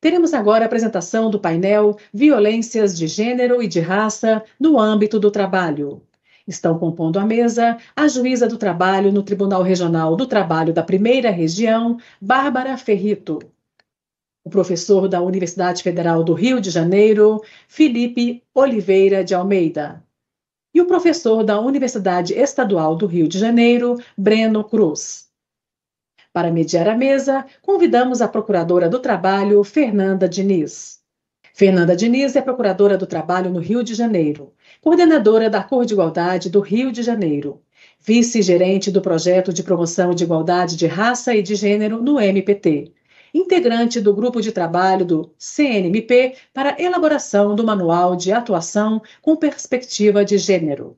Teremos agora a apresentação do painel Violências de Gênero e de Raça no âmbito do trabalho. Estão compondo a mesa a juíza do trabalho no Tribunal Regional do Trabalho da Primeira Região, Bárbara Ferrito. O professor da Universidade Federal do Rio de Janeiro, Felipe Oliveira de Almeida. E o professor da Universidade Estadual do Rio de Janeiro, Breno Cruz. Para mediar a mesa, convidamos a procuradora do Trabalho, Fernanda Diniz. Fernanda Diniz é procuradora do Trabalho no Rio de Janeiro, coordenadora da Cor de Igualdade do Rio de Janeiro, vice-gerente do Projeto de Promoção de Igualdade de Raça e de Gênero no MPT, integrante do Grupo de Trabalho do CNMP para elaboração do Manual de Atuação com Perspectiva de Gênero.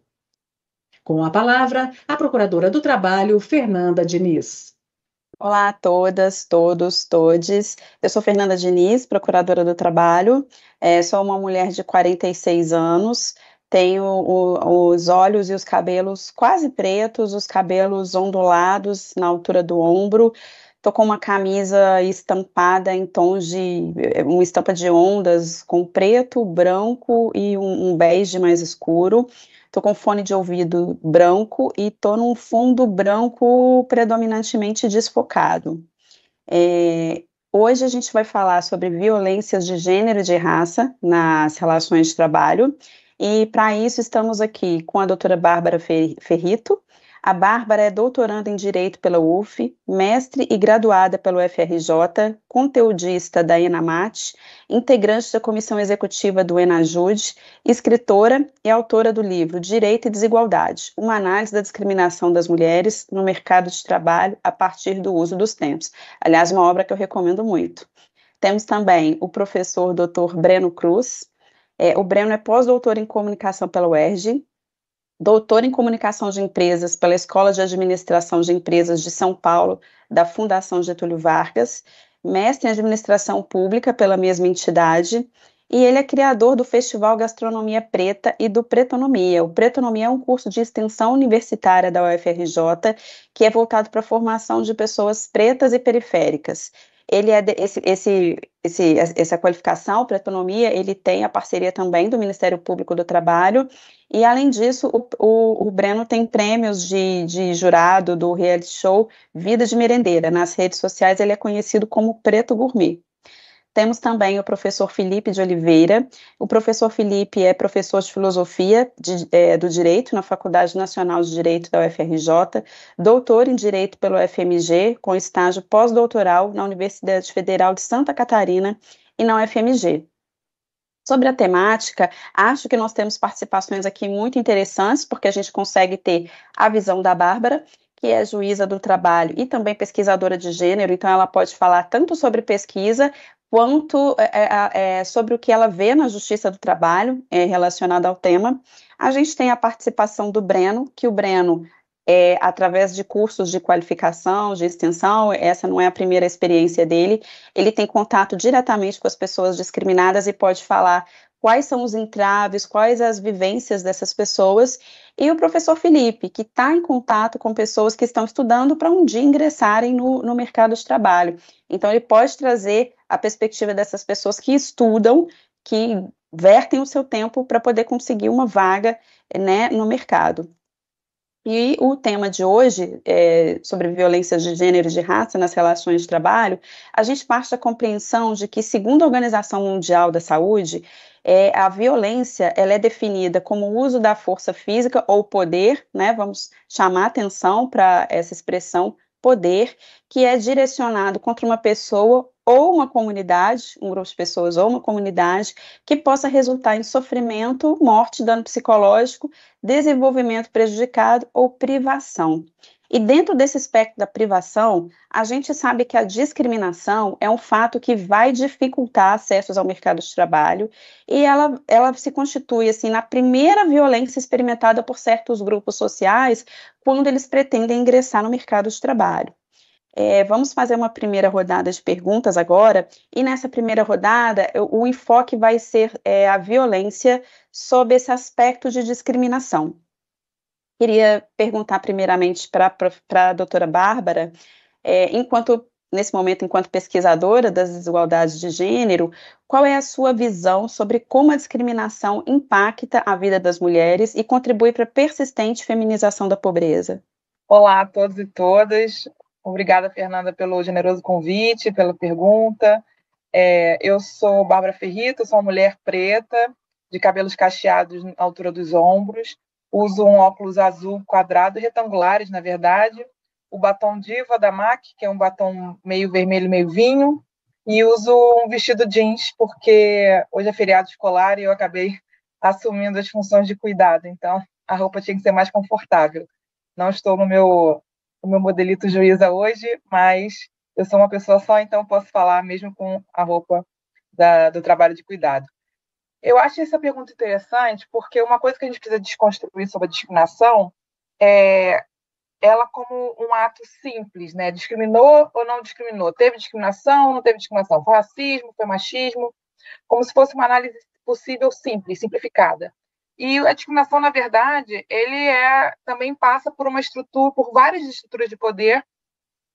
Com a palavra, a procuradora do Trabalho, Fernanda Diniz. Olá a todas, todos, todes. Eu sou Fernanda Diniz, procuradora do Trabalho. Sou uma mulher de 46 anos. Tenho os olhos e os cabelos quase pretos, os cabelos ondulados na altura do ombro. Estou com uma camisa estampada em tons de... uma estampa de ondas com preto, branco e um bege mais escuro. Estou com fone de ouvido branco e estou num fundo branco predominantemente desfocado. Hoje a gente vai falar sobre violências de gênero e de raça nas relações de trabalho, e para isso estamos aqui com a doutora Bárbara Ferrito. A Bárbara é doutoranda em Direito pela UF, mestre e graduada pelo FRJ, conteudista da ENAMAT, integrante da comissão executiva do ENAJUDE, escritora e autora do livro Direito e Desigualdade, uma análise da discriminação das mulheres no mercado de trabalho a partir do uso dos tempos. Aliás, uma obra que eu recomendo muito. Temos também o professor Dr. Breno Cruz. O Breno é pós-doutor em comunicação pela UERJ, doutor em Comunicação de Empresas pela Escola de Administração de Empresas de São Paulo, da Fundação Getúlio Vargas, mestre em Administração Pública pela mesma entidade, e ele é criador do Festival Gastronomia Preta e do Pretonomia. O Pretonomia é um curso de extensão universitária da UFRJ, que é voltado para a formação de pessoas pretas e periféricas. Ele é essa qualificação, Pretonomia, ele tem a parceria também do Ministério Público do Trabalho, e além disso, o Breno tem prêmios de jurado do reality show Vida de Merendeira. Nas redes sociais ele é conhecido como Preto Gourmet. Temos também o professor Felipe de Oliveira. O professor Felipe é professor de filosofia do direito na Faculdade Nacional de Direito da UFRJ, doutor em direito pelo FMG, com estágio pós-doutoral na Universidade Federal de Santa Catarina e na UFMG. Sobre a temática, acho que nós temos participações aqui muito interessantes, porque a gente consegue ter a visão da Bárbara, que é juíza do trabalho e também pesquisadora de gênero, então ela pode falar tanto sobre pesquisa, quanto sobre o que ela vê na Justiça do Trabalho relacionado ao tema. A gente tem a participação do Breno, que o Breno, através de cursos de qualificação, de extensão, essa não é a primeira experiência dele, ele tem contato diretamente com as pessoas discriminadas e pode falar quais são os entraves, quais as vivências dessas pessoas, e o professor Felipe, que está em contato com pessoas que estão estudando para um dia ingressarem no mercado de trabalho. Então, ele pode trazer a perspectiva dessas pessoas que estudam, que vertem o seu tempo para poder conseguir uma vaga, né, no mercado. E o tema de hoje, sobre violências de gênero e de raça nas relações de trabalho, a gente parte da compreensão de que, segundo a Organização Mundial da Saúde, a violência ela é definida como o uso da força física ou poder, né, vamos chamar atenção para essa expressão poder, que é direcionado contra uma pessoa ou uma comunidade, um grupo de pessoas ou uma comunidade, que possa resultar em sofrimento, morte, dano psicológico, desenvolvimento prejudicado ou privação. E dentro desse espectro da privação, a gente sabe que a discriminação é um fato que vai dificultar acessos ao mercado de trabalho, e ela se constitui assim, na primeira violência experimentada por certos grupos sociais quando eles pretendem ingressar no mercado de trabalho. Vamos fazer uma primeira rodada de perguntas agora, e nessa primeira rodada o enfoque vai ser a violência sob esse aspecto de discriminação. Queria perguntar primeiramente para a doutora Bárbara, enquanto nesse momento, enquanto pesquisadora das desigualdades de gênero, qual é a sua visão sobre como a discriminação impacta a vida das mulheres e contribui para a persistente feminização da pobreza? Olá a todos e todas. Obrigada, Fernanda, pelo generoso convite, pela pergunta. Eu sou Bárbara Ferrito, sou uma mulher preta, de cabelos cacheados à altura dos ombros, uso um óculos azul quadrado, retangulares, na verdade, o batom Diva da MAC, que é um batom meio vermelho, meio vinho, e uso um vestido jeans, porque hoje é feriado escolar e eu acabei assumindo as funções de cuidado, então a roupa tinha que ser mais confortável. Não estou no meu modelito juíza hoje, mas eu sou uma pessoa só, então posso falar mesmo com a roupa do trabalho de cuidado. Eu acho essa pergunta interessante, porque uma coisa que a gente precisa desconstruir sobre a discriminação é ela como um ato simples, né? Discriminou ou não discriminou? Teve discriminação ou não teve discriminação? Foi racismo, foi machismo? Como se fosse uma análise possível simples, simplificada. E a discriminação, na verdade, também passa por uma estrutura, por várias estruturas de poder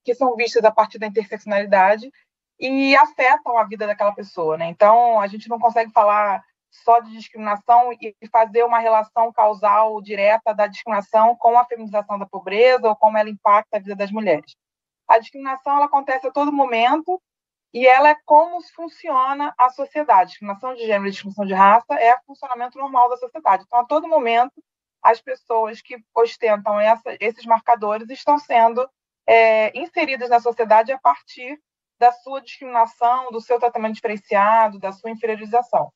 que são vistas a partir da interseccionalidade e afetam a vida daquela pessoa, né? Então, a gente não consegue falar só de discriminação e fazer uma relação causal direta da discriminação com a feminização da pobreza ou como ela impacta a vida das mulheres. A discriminação ela acontece a todo momento e ela é como funciona a sociedade. Discriminação de gênero e discriminação de raça é o funcionamento normal da sociedade. Então, a todo momento, as pessoas que ostentam esses marcadores estão sendo inseridas na sociedade a partir da sua discriminação, do seu tratamento diferenciado, da sua inferiorização.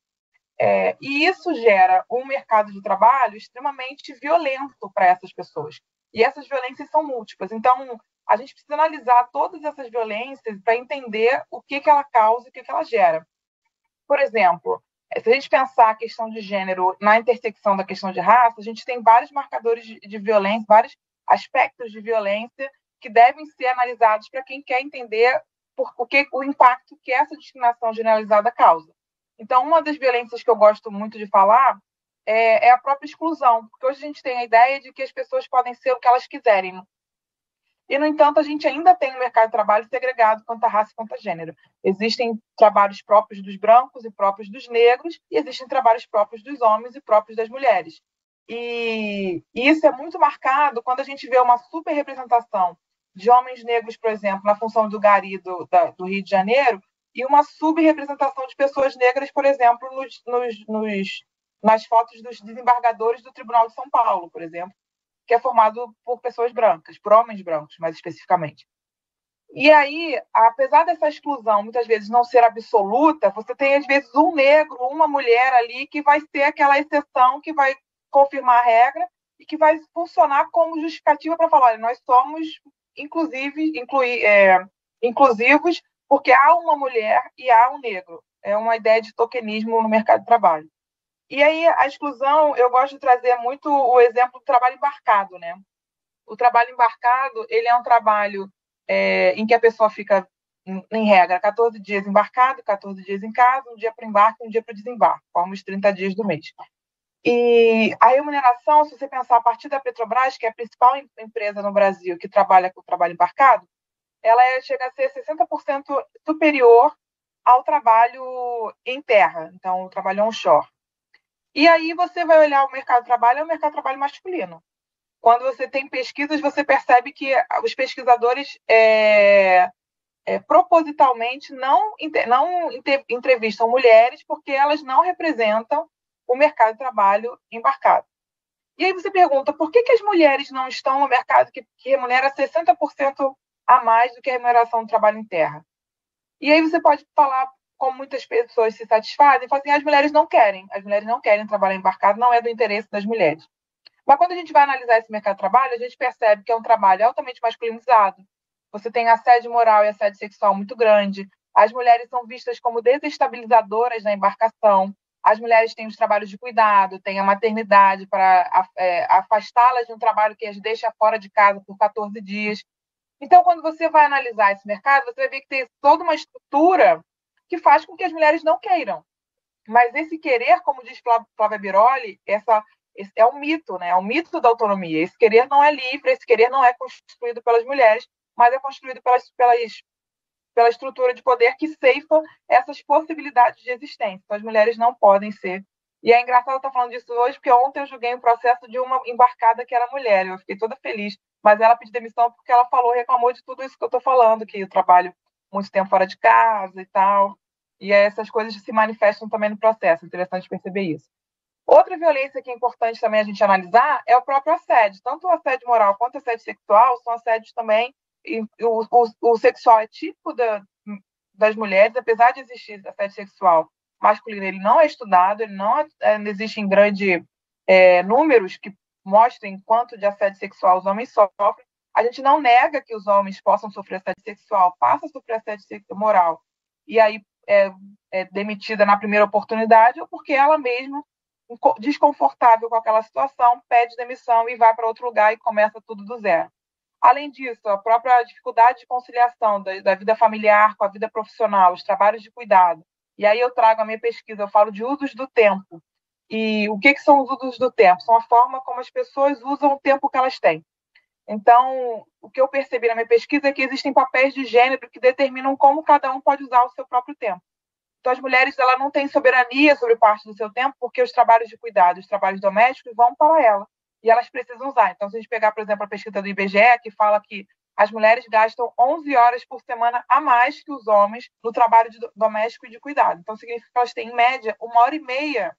E isso gera um mercado de trabalho extremamente violento para essas pessoas. E essas violências são múltiplas. Então, a gente precisa analisar todas essas violências para entender o que ela causa e o que ela gera. Por exemplo, se a gente pensar a questão de gênero na intersecção da questão de raça, a gente tem vários marcadores de violência, vários aspectos de violência que devem ser analisados para quem quer entender o impacto que essa discriminação generalizada causa. Então, uma das violências que eu gosto muito de falar é a própria exclusão, porque hoje a gente tem a ideia de que as pessoas podem ser o que elas quiserem. E, no entanto, a gente ainda tem um mercado de trabalho segregado quanto à raça e quanto a gênero. Existem trabalhos próprios dos brancos e próprios dos negros, e existem trabalhos próprios dos homens e próprios das mulheres. E isso é muito marcado quando a gente vê uma superrepresentação de homens negros, por exemplo, na função do gari do Rio de Janeiro, e uma subrepresentação de pessoas negras, por exemplo, nas fotos dos desembargadores do Tribunal de São Paulo, por exemplo, que é formado por pessoas brancas, por homens brancos, mais especificamente. E aí, apesar dessa exclusão muitas vezes não ser absoluta, você tem, às vezes, um negro, uma mulher ali que vai ser aquela exceção que vai confirmar a regra e que vai funcionar como justificativa para falar, olha, nós somos inclusivos porque há uma mulher e há um negro. É uma ideia de tokenismo no mercado de trabalho. E aí, a exclusão, eu gosto de trazer muito o exemplo do trabalho embarcado, né? O trabalho embarcado, ele é um trabalho em que a pessoa fica, em regra, 14 dias embarcado, 14 dias em casa, um dia para o embarque, um dia para o desembarque, forma os 30 dias do mês. E a remuneração, se você pensar a partir da Petrobras, que é a principal empresa no Brasil que trabalha com o trabalho embarcado, ela chega a ser 60% superior ao trabalho em terra, então o trabalho onshore. E aí você vai olhar o mercado de trabalho, é o mercado de trabalho masculino. Quando você tem pesquisas, você percebe que os pesquisadores propositalmente não entrevistam mulheres porque elas não representam o mercado de trabalho embarcado. E aí você pergunta, por que as mulheres não estão no mercado que remunera 60% a mais do que a remuneração do trabalho em terra? E aí você pode falar, como muitas pessoas se satisfazem, e falam assim, as mulheres não querem trabalhar embarcado, não é do interesse das mulheres. Mas quando a gente vai analisar esse mercado de trabalho, a gente percebe que é um trabalho altamente masculinizado. Você tem assédio moral e assédio sexual muito grande. As mulheres são vistas como desestabilizadoras na embarcação. As mulheres têm os trabalhos de cuidado, têm a maternidade para afastá-las de um trabalho que as deixa fora de casa por 14 dias. Então, quando você vai analisar esse mercado, você vai ver que tem toda uma estrutura que faz com que as mulheres não queiram. Mas esse querer, como diz Flávia Biroli, esse é um mito, né? É um mito da autonomia. Esse querer não é livre, esse querer não é construído pelas mulheres, mas é construído pelas pela estrutura de poder que ceifa essas possibilidades de existência. Então, as mulheres não podem ser. E é engraçado estar falando disso hoje, porque ontem eu julguei um processo de uma embarcada que era mulher. Eu fiquei toda feliz, mas ela pediu demissão porque ela reclamou de tudo isso que eu estou falando, que eu trabalho muito tempo fora de casa e tal. E essas coisas se manifestam também no processo. Interessante perceber isso. Outra violência que é importante também a gente analisar é o próprio assédio. Tanto o assédio moral quanto o assédio sexual são assédios também. E o sexual é típico das mulheres, apesar de existir assédio sexual masculino, ele não é estudado, ele não existe em grande números que mostrem quanto de assédio sexual os homens sofrem. A gente não nega que os homens possam sofrer assédio sexual, passam a sofrer assédio moral, e aí é demitida na primeira oportunidade, ou porque ela mesma, desconfortável com aquela situação, pede demissão e vai para outro lugar e começa tudo do zero. Além disso, a própria dificuldade de conciliação da vida familiar com a vida profissional, os trabalhos de cuidado. E aí eu trago a minha pesquisa, eu falo de usos do tempo. E o que são os usos do tempo? São a forma como as pessoas usam o tempo que elas têm. Então, o que eu percebi na minha pesquisa é que existem papéis de gênero que determinam como cada um pode usar o seu próprio tempo. Então, as mulheres não têm soberania sobre parte do seu tempo, porque os trabalhos de cuidado, os trabalhos domésticos vão para ela. E elas precisam usar. Então, se a gente pegar, por exemplo, a pesquisa do IBGE, que fala que as mulheres gastam 11 horas por semana a mais que os homens no trabalho doméstico e de cuidado. Então, significa que elas têm, em média, 1h30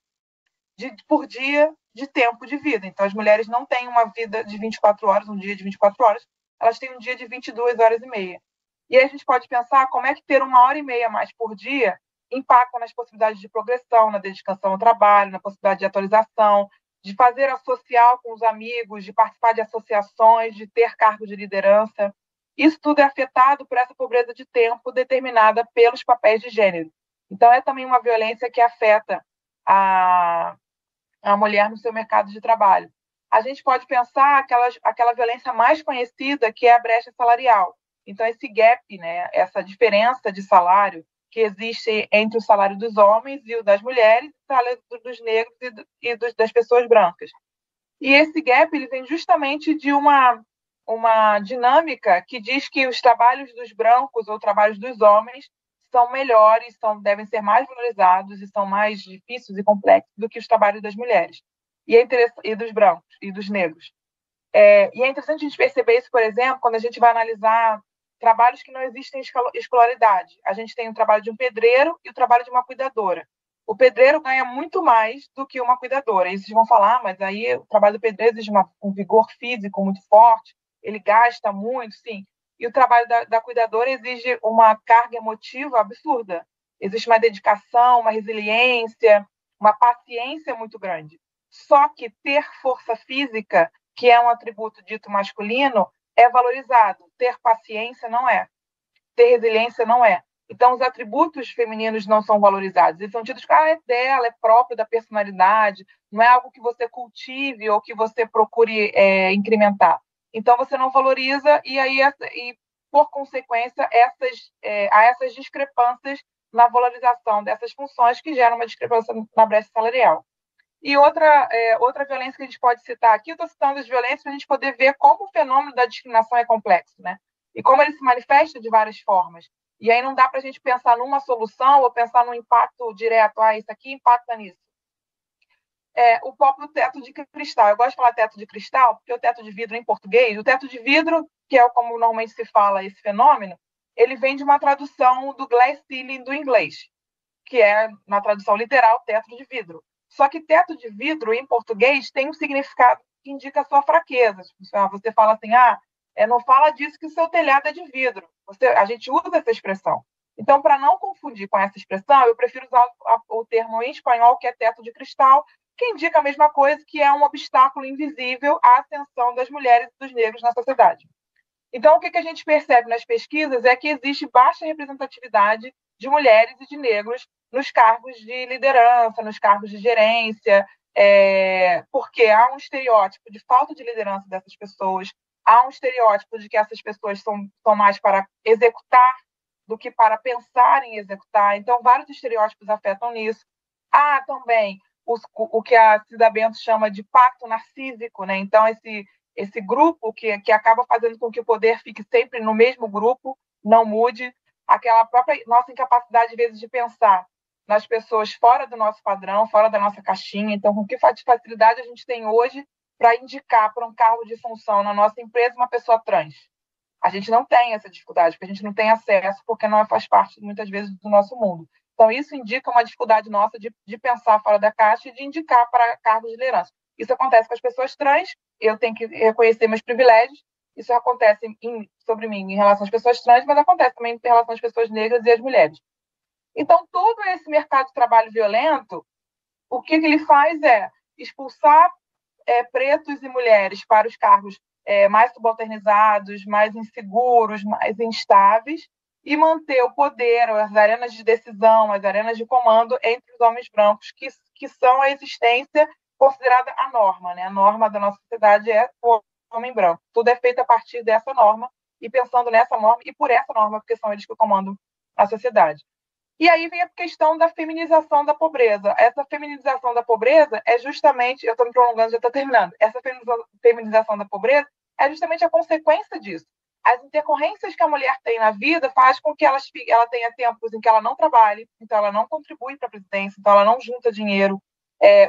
por dia de tempo de vida. Então, as mulheres não têm uma vida de 24 horas, um dia de 24 horas, elas têm um dia de 22 horas e meia. E aí a gente pode pensar como é que ter 1h30 a mais por dia impacta nas possibilidades de progressão, na dedicação ao trabalho, na possibilidade de atualização, de fazer a social com os amigos, de participar de associações, de ter cargo de liderança. Isso tudo é afetado por essa pobreza de tempo determinada pelos papéis de gênero. Então, é também uma violência que afeta a mulher no seu mercado de trabalho. A gente pode pensar aquela violência mais conhecida, que é a brecha salarial. Então, esse gap, né, essa diferença de salário que existe entre o salário dos homens e o das mulheres, o salário dos negros e das pessoas brancas. E esse gap ele vem justamente de uma dinâmica que diz que os trabalhos dos brancos ou trabalhos dos homens são melhores, devem ser mais valorizados e são mais difíceis e complexos do que os trabalhos das mulheres e dos brancos e dos negros. E é interessante a gente perceber isso, por exemplo, quando a gente vai analisar trabalhos que não existem escolaridade. A gente tem o trabalho de um pedreiro e o trabalho de uma cuidadora. O pedreiro ganha muito mais do que uma cuidadora. E vocês vão falar, mas aí o trabalho do pedreiro exige um vigor físico muito forte, ele gasta muito, sim. E o trabalho da cuidadora exige uma carga emotiva absurda. Existe uma dedicação, uma resiliência, uma paciência muito grande. Só que ter força física, que é um atributo dito masculino, é valorizado. Ter paciência não é. Ter resiliência não é. Então, os atributos femininos não são valorizados. Eles são tidos como é dela, é próprio da personalidade, não é algo que você cultive ou que você procure incrementar. Então, você não valoriza e por consequência, há essas discrepâncias na valorização dessas funções que geram uma discrepância na brecha salarial. E outra violência que a gente pode citar aqui, eu estou citando as violências para a gente poder ver como o fenômeno da discriminação é complexo, né? E como ele se manifesta de várias formas. E aí não dá para a gente pensar numa solução ou pensar num impacto direto. Isso aqui impacta nisso. O próprio teto de cristal. Eu gosto de falar teto de cristal, porque o teto de vidro em português, o teto de vidro, que é como normalmente se fala esse fenômeno, ele vem de uma tradução do glass ceiling do inglês, que é, na tradução literal, teto de vidro. Só que teto de vidro, em português, tem um significado que indica a sua fraqueza. Você fala assim, não fala disso que o seu telhado é de vidro. A gente usa essa expressão. Então, para não confundir com essa expressão, eu prefiro usar o termo em espanhol, que é teto de cristal, que indica a mesma coisa, que é um obstáculo invisível à ascensão das mulheres e dos negros na sociedade. Então, o que a gente percebe nas pesquisas é que existe baixa representatividade de mulheres e de negros nos cargos de liderança, nos cargos de gerência, porque há um estereótipo de falta de liderança dessas pessoas, há um estereótipo de que essas pessoas são mais para executar do que para pensar em executar. Então, vários estereótipos afetam nisso. Há também o que a Cida Bento chama de pacto narcísico, né? Então, esse grupo que acaba fazendo com que o poder fique sempre no mesmo grupo, não mude. aquela própria nossa incapacidade, às vezes, de pensar nas pessoas fora do nosso padrão, fora da nossa caixinha. Então, com que facilidade a gente tem hoje para indicar para um cargo de função na nossa empresa uma pessoa trans? A gente não tem essa dificuldade, porque a gente não tem acesso, porque não faz parte, muitas vezes, do nosso mundo. Então, isso indica uma dificuldade nossa de pensar fora da caixa e de indicar para cargos de liderança. Isso acontece com as pessoas trans, eu tenho que reconhecer meus privilégios. Isso acontece sobre mim em relação às pessoas trans, mas acontece também em relação às pessoas negras e às mulheres. Então, todo esse mercado de trabalho violento, o que ele faz é expulsar pretos e mulheres para os cargos mais subalternizados, mais inseguros, mais instáveis, e manter o poder, as arenas de decisão, as arenas de comando entre os homens brancos, que são a existência considerada a norma, né? A norma da nossa sociedade é o homem branco. Tudo é feito a partir dessa norma, e pensando nessa norma, e por essa norma, porque são eles que comandam a sociedade. E aí vem a questão da feminização da pobreza. Essa feminização da pobreza é justamente, eu estou me prolongando, já estou terminando, essa feminização da pobreza é justamente a consequência disso. As intercorrências que a mulher tem na vida faz com que ela tenha tempos em que ela não trabalhe, então ela não contribui para a presidência, então ela não junta dinheiro.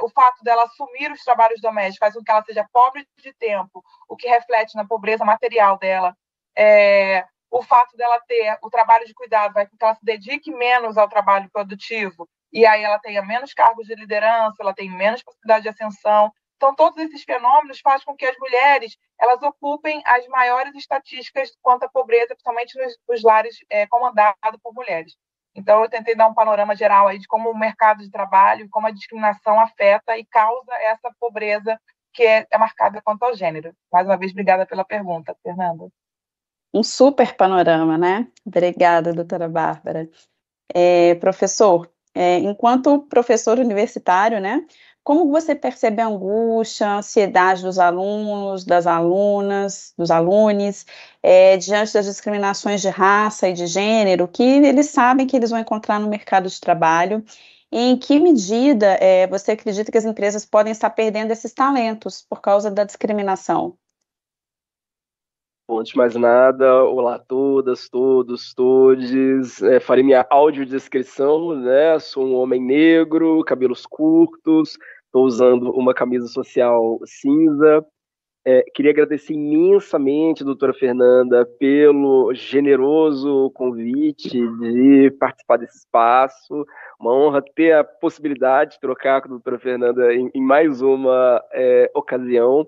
O fato dela assumir os trabalhos domésticos faz com que ela seja pobre de tempo, o que reflete na pobreza material dela. O fato dela ter o trabalho de cuidado vai com que ela se dedique menos ao trabalho produtivo, e aí ela tenha menos cargos de liderança, ela tem menos possibilidade de ascensão. Então, todos esses fenômenos fazem com que as mulheres elas ocupem as maiores estatísticas quanto à pobreza, principalmente nos lares comandados por mulheres. Então, eu tentei dar um panorama geral aí de como o mercado de trabalho, como a discriminação afeta e causa essa pobreza que é marcada quanto ao gênero. Mais uma vez, obrigada pela pergunta, Fernanda. Um super panorama, né? Obrigada, doutora Bárbara. Professor, enquanto professor universitário, né? Como você percebe a angústia, a ansiedade dos alunos, das alunas, dos alunos, diante das discriminações de raça e de gênero, que eles sabem que eles vão encontrar no mercado de trabalho? E em que medida você acredita que as empresas podem estar perdendo esses talentos por causa da discriminação? Bom, antes de mais nada, olá a todas, todos, todes. Farei minha audiodescrição, né? Sou um homem negro, cabelos curtos, estou usando uma camisa social cinza. Queria agradecer imensamente, doutora Fernanda, pelo generoso convite de participar desse espaço. Uma honra ter a possibilidade de trocar com a doutora Fernanda em mais uma ocasião.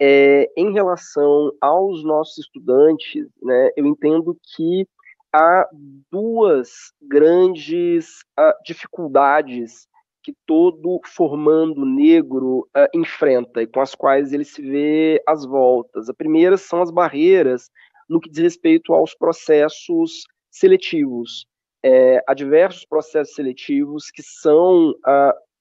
Em relação aos nossos estudantes, né, eu entendo que há duas grandes dificuldades que todo formando negro enfrenta e com as quais ele se vê às voltas. A primeira são as barreiras no que diz respeito aos processos seletivos. Há diversos processos seletivos que são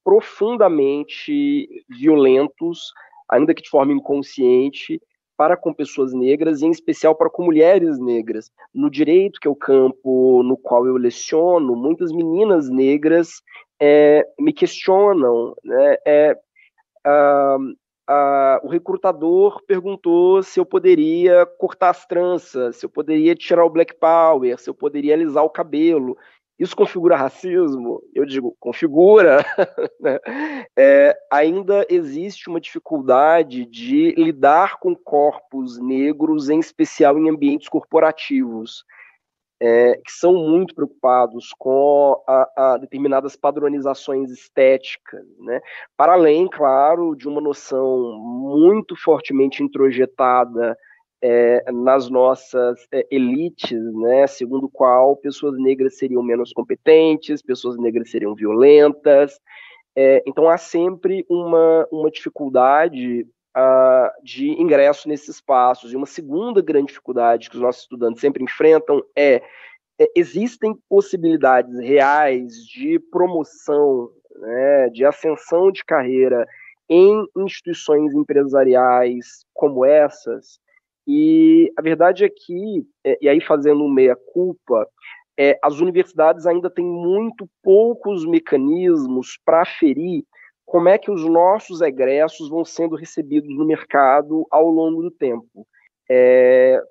profundamente violentos, ainda que de forma inconsciente, para com pessoas negras, e em especial para com mulheres negras. No direito, que é o campo no qual eu leciono, muitas meninas negras me questionam, né? O recrutador perguntou se eu poderia cortar as tranças, se eu poderia tirar o black power, se eu poderia alisar o cabelo. Isso configura racismo? Eu digo, configura. Né? Ainda existe uma dificuldade de lidar com corpos negros, em especial em ambientes corporativos, que são muito preocupados com a determinadas padronizações estéticas, né? Para além, claro, de uma noção muito fortemente introjetada nas nossas elites, né, segundo o qual pessoas negras seriam menos competentes, pessoas negras seriam violentas. Então há sempre uma dificuldade de ingresso nesses espaços. E uma segunda grande dificuldade que os nossos estudantes sempre enfrentam existem possibilidades reais de promoção, né, de ascensão de carreira em instituições empresariais como essas. E a verdade é que, e aí fazendo um meia-culpa, as universidades ainda têm muito poucos mecanismos para aferir como é que os nossos egressos vão sendo recebidos no mercado ao longo do tempo.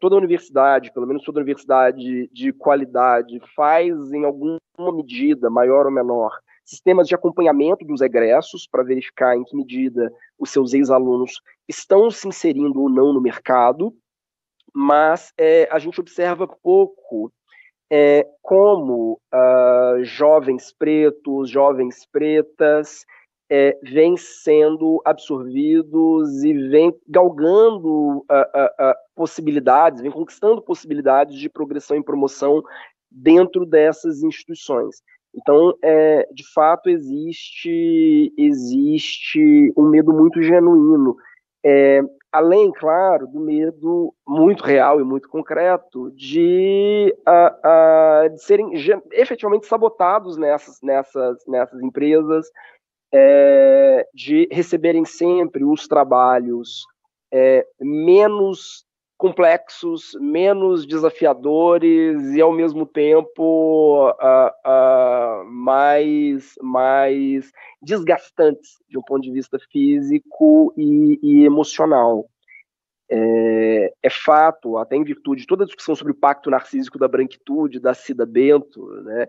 Toda universidade, pelo menos toda universidade de qualidade, faz em alguma medida, maior ou menor, sistemas de acompanhamento dos egressos para verificar em que medida os seus ex-alunos estão se inserindo ou não no mercado, mas a gente observa pouco como jovens pretos, jovens pretas vêm sendo absorvidos e vêm galgando possibilidades, vêm conquistando possibilidades de progressão e promoção dentro dessas instituições. Então, de fato, existe um medo muito genuíno, além, claro, do medo muito real e muito concreto de serem efetivamente sabotados nessas empresas, de receberem sempre os trabalhos menos complexos, menos desafiadores e, ao mesmo tempo, mais desgastantes de um ponto de vista físico e emocional. É fato, até em virtude de toda a discussão sobre o pacto narcísico da branquitude, da Cida Bento, né,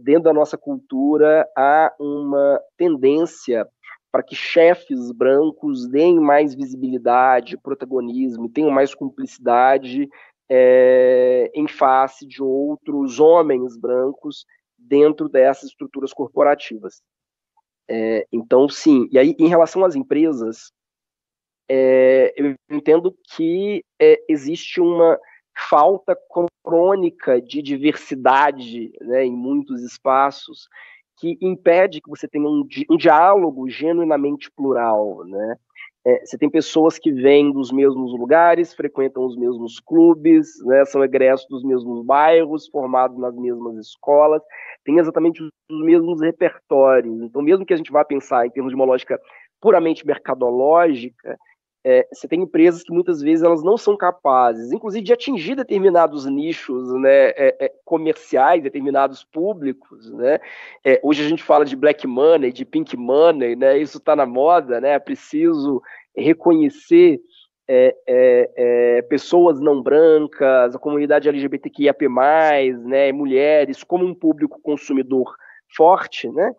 dentro da nossa cultura há uma tendência para que chefes brancos deem mais visibilidade, protagonismo, tenham mais cumplicidade em face de outros homens brancos dentro dessas estruturas corporativas. Então, sim. E aí, em relação às empresas, eu entendo que existe uma falta crônica de diversidade, né, em muitos espaços, que impede que você tenha um diálogo genuinamente plural, né? Você tem pessoas que vêm dos mesmos lugares, frequentam os mesmos clubes, né, são egressos dos mesmos bairros, formados nas mesmas escolas, têm exatamente os mesmos repertórios. Então, mesmo que a gente vá pensar em termos de uma lógica puramente mercadológica, você tem empresas que muitas vezes elas não são capazes, inclusive, de atingir determinados nichos, né, comerciais, determinados públicos, né? Hoje a gente fala de black money, de pink money, né? Isso está na moda, né? É preciso reconhecer pessoas não brancas, a comunidade LGBTQIAP+, né, mulheres, como um público consumidor forte, né?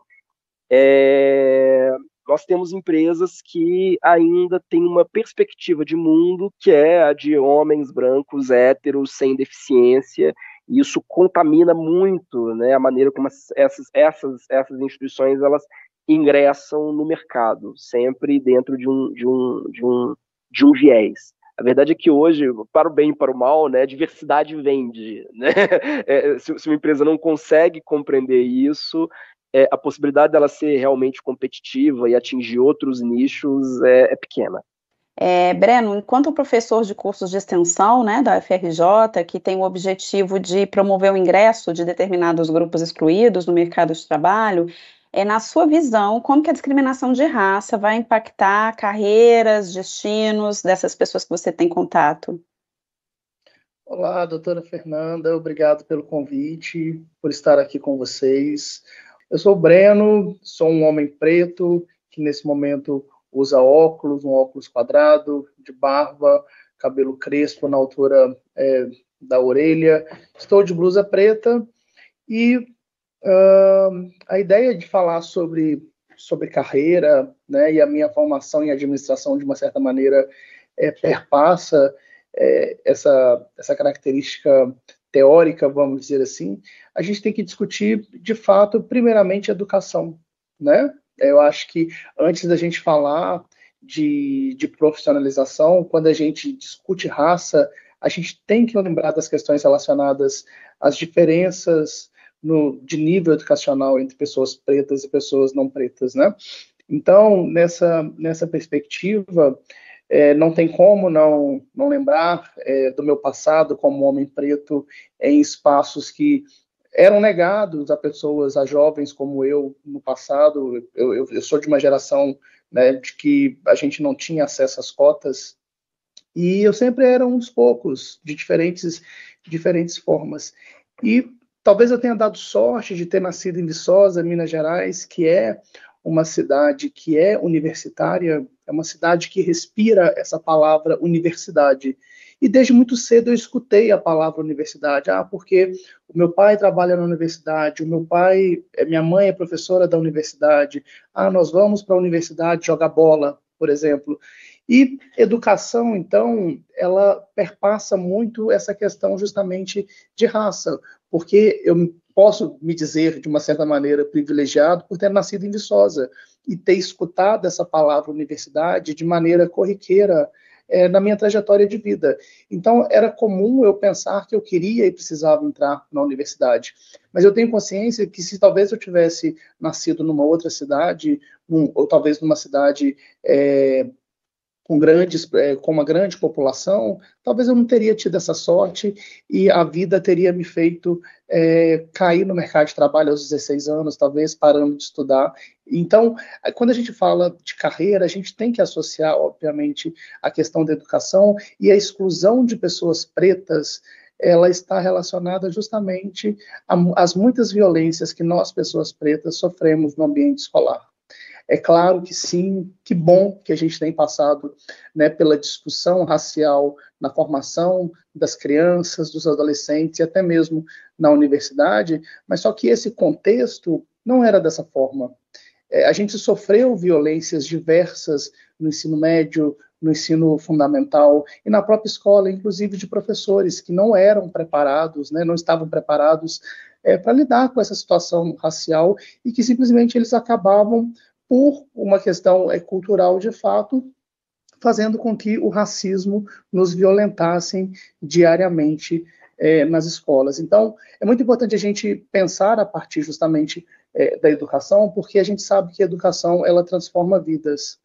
Nós temos empresas que ainda têm uma perspectiva de mundo que é a de homens brancos, héteros, sem deficiência, e isso contamina muito, né, a maneira como essas instituições elas ingressam no mercado, sempre dentro de um viés. A verdade é que hoje, para o bem e para o mal, né, a diversidade vende, né? Se uma empresa não consegue compreender isso, a possibilidade dela ser realmente competitiva e atingir outros nichos é pequena. Breno, enquanto professor de cursos de extensão, né, da UFRJ, que tem o objetivo de promover o ingresso de determinados grupos excluídos no mercado de trabalho, na sua visão, como que a discriminação de raça vai impactar carreiras, destinos dessas pessoas que você tem contato? Olá, doutora Fernanda, obrigado pelo convite, por estar aqui com vocês. Eu sou o Breno, sou um homem preto, que nesse momento usa óculos, um óculos quadrado, de barba, cabelo crespo na altura da orelha. Estou de blusa preta e a ideia de falar sobre carreira, né, e a minha formação em administração, de uma certa maneira, perpassa essa característica teórica, vamos dizer assim. A gente tem que discutir, de fato, primeiramente, educação, né? Eu acho que antes da gente falar de profissionalização, quando a gente discute raça, a gente tem que lembrar das questões relacionadas às diferenças de nível educacional entre pessoas pretas e pessoas não pretas, né? Então, nessa perspectiva, não tem como não lembrar do meu passado como homem preto em espaços que eram negados a pessoas, a jovens como eu no passado. Eu sou de uma geração, né, de que a gente não tinha acesso às cotas, e eu sempre era um dos poucos, de diferentes formas. E talvez eu tenha dado sorte de ter nascido em Viçosa, Minas Gerais, que é uma cidade que é universitária, é uma cidade que respira essa palavra universidade. E desde muito cedo eu escutei a palavra universidade. Porque o meu pai trabalha na universidade, minha mãe é professora da universidade. Nós vamos para a universidade jogar bola, por exemplo. E educação, então, ela perpassa muito essa questão justamente de raça, porque eu posso me dizer, de uma certa maneira, privilegiado por ter nascido em Viçosa e ter escutado essa palavra universidade de maneira corriqueira na minha trajetória de vida. Então, era comum eu pensar que eu queria e precisava entrar na universidade. Mas eu tenho consciência que se talvez eu tivesse nascido numa outra cidade, ou talvez numa cidade com uma grande população, talvez eu não teria tido essa sorte e a vida teria me feito cair no mercado de trabalho aos 16 anos, talvez parando de estudar. Então, quando a gente fala de carreira, a gente tem que associar, obviamente, a questão da educação e a exclusão de pessoas pretas, ela está relacionada justamente às muitas violências que nós, pessoas pretas, sofremos no ambiente escolar. É claro que sim, que bom que a gente tem passado, né, pela discussão racial na formação das crianças, dos adolescentes e até mesmo na universidade, mas só que esse contexto não era dessa forma. A gente sofreu violências diversas no ensino médio, no ensino fundamental e na própria escola, inclusive de professores que não eram preparados, né, não estavam preparados para lidar com essa situação racial e que simplesmente eles acabavam por uma questão cultural de fato, fazendo com que o racismo nos violentasse diariamente nas escolas. Então, é muito importante a gente pensar a partir justamente da educação, porque a gente sabe que a educação, ela transforma vidas.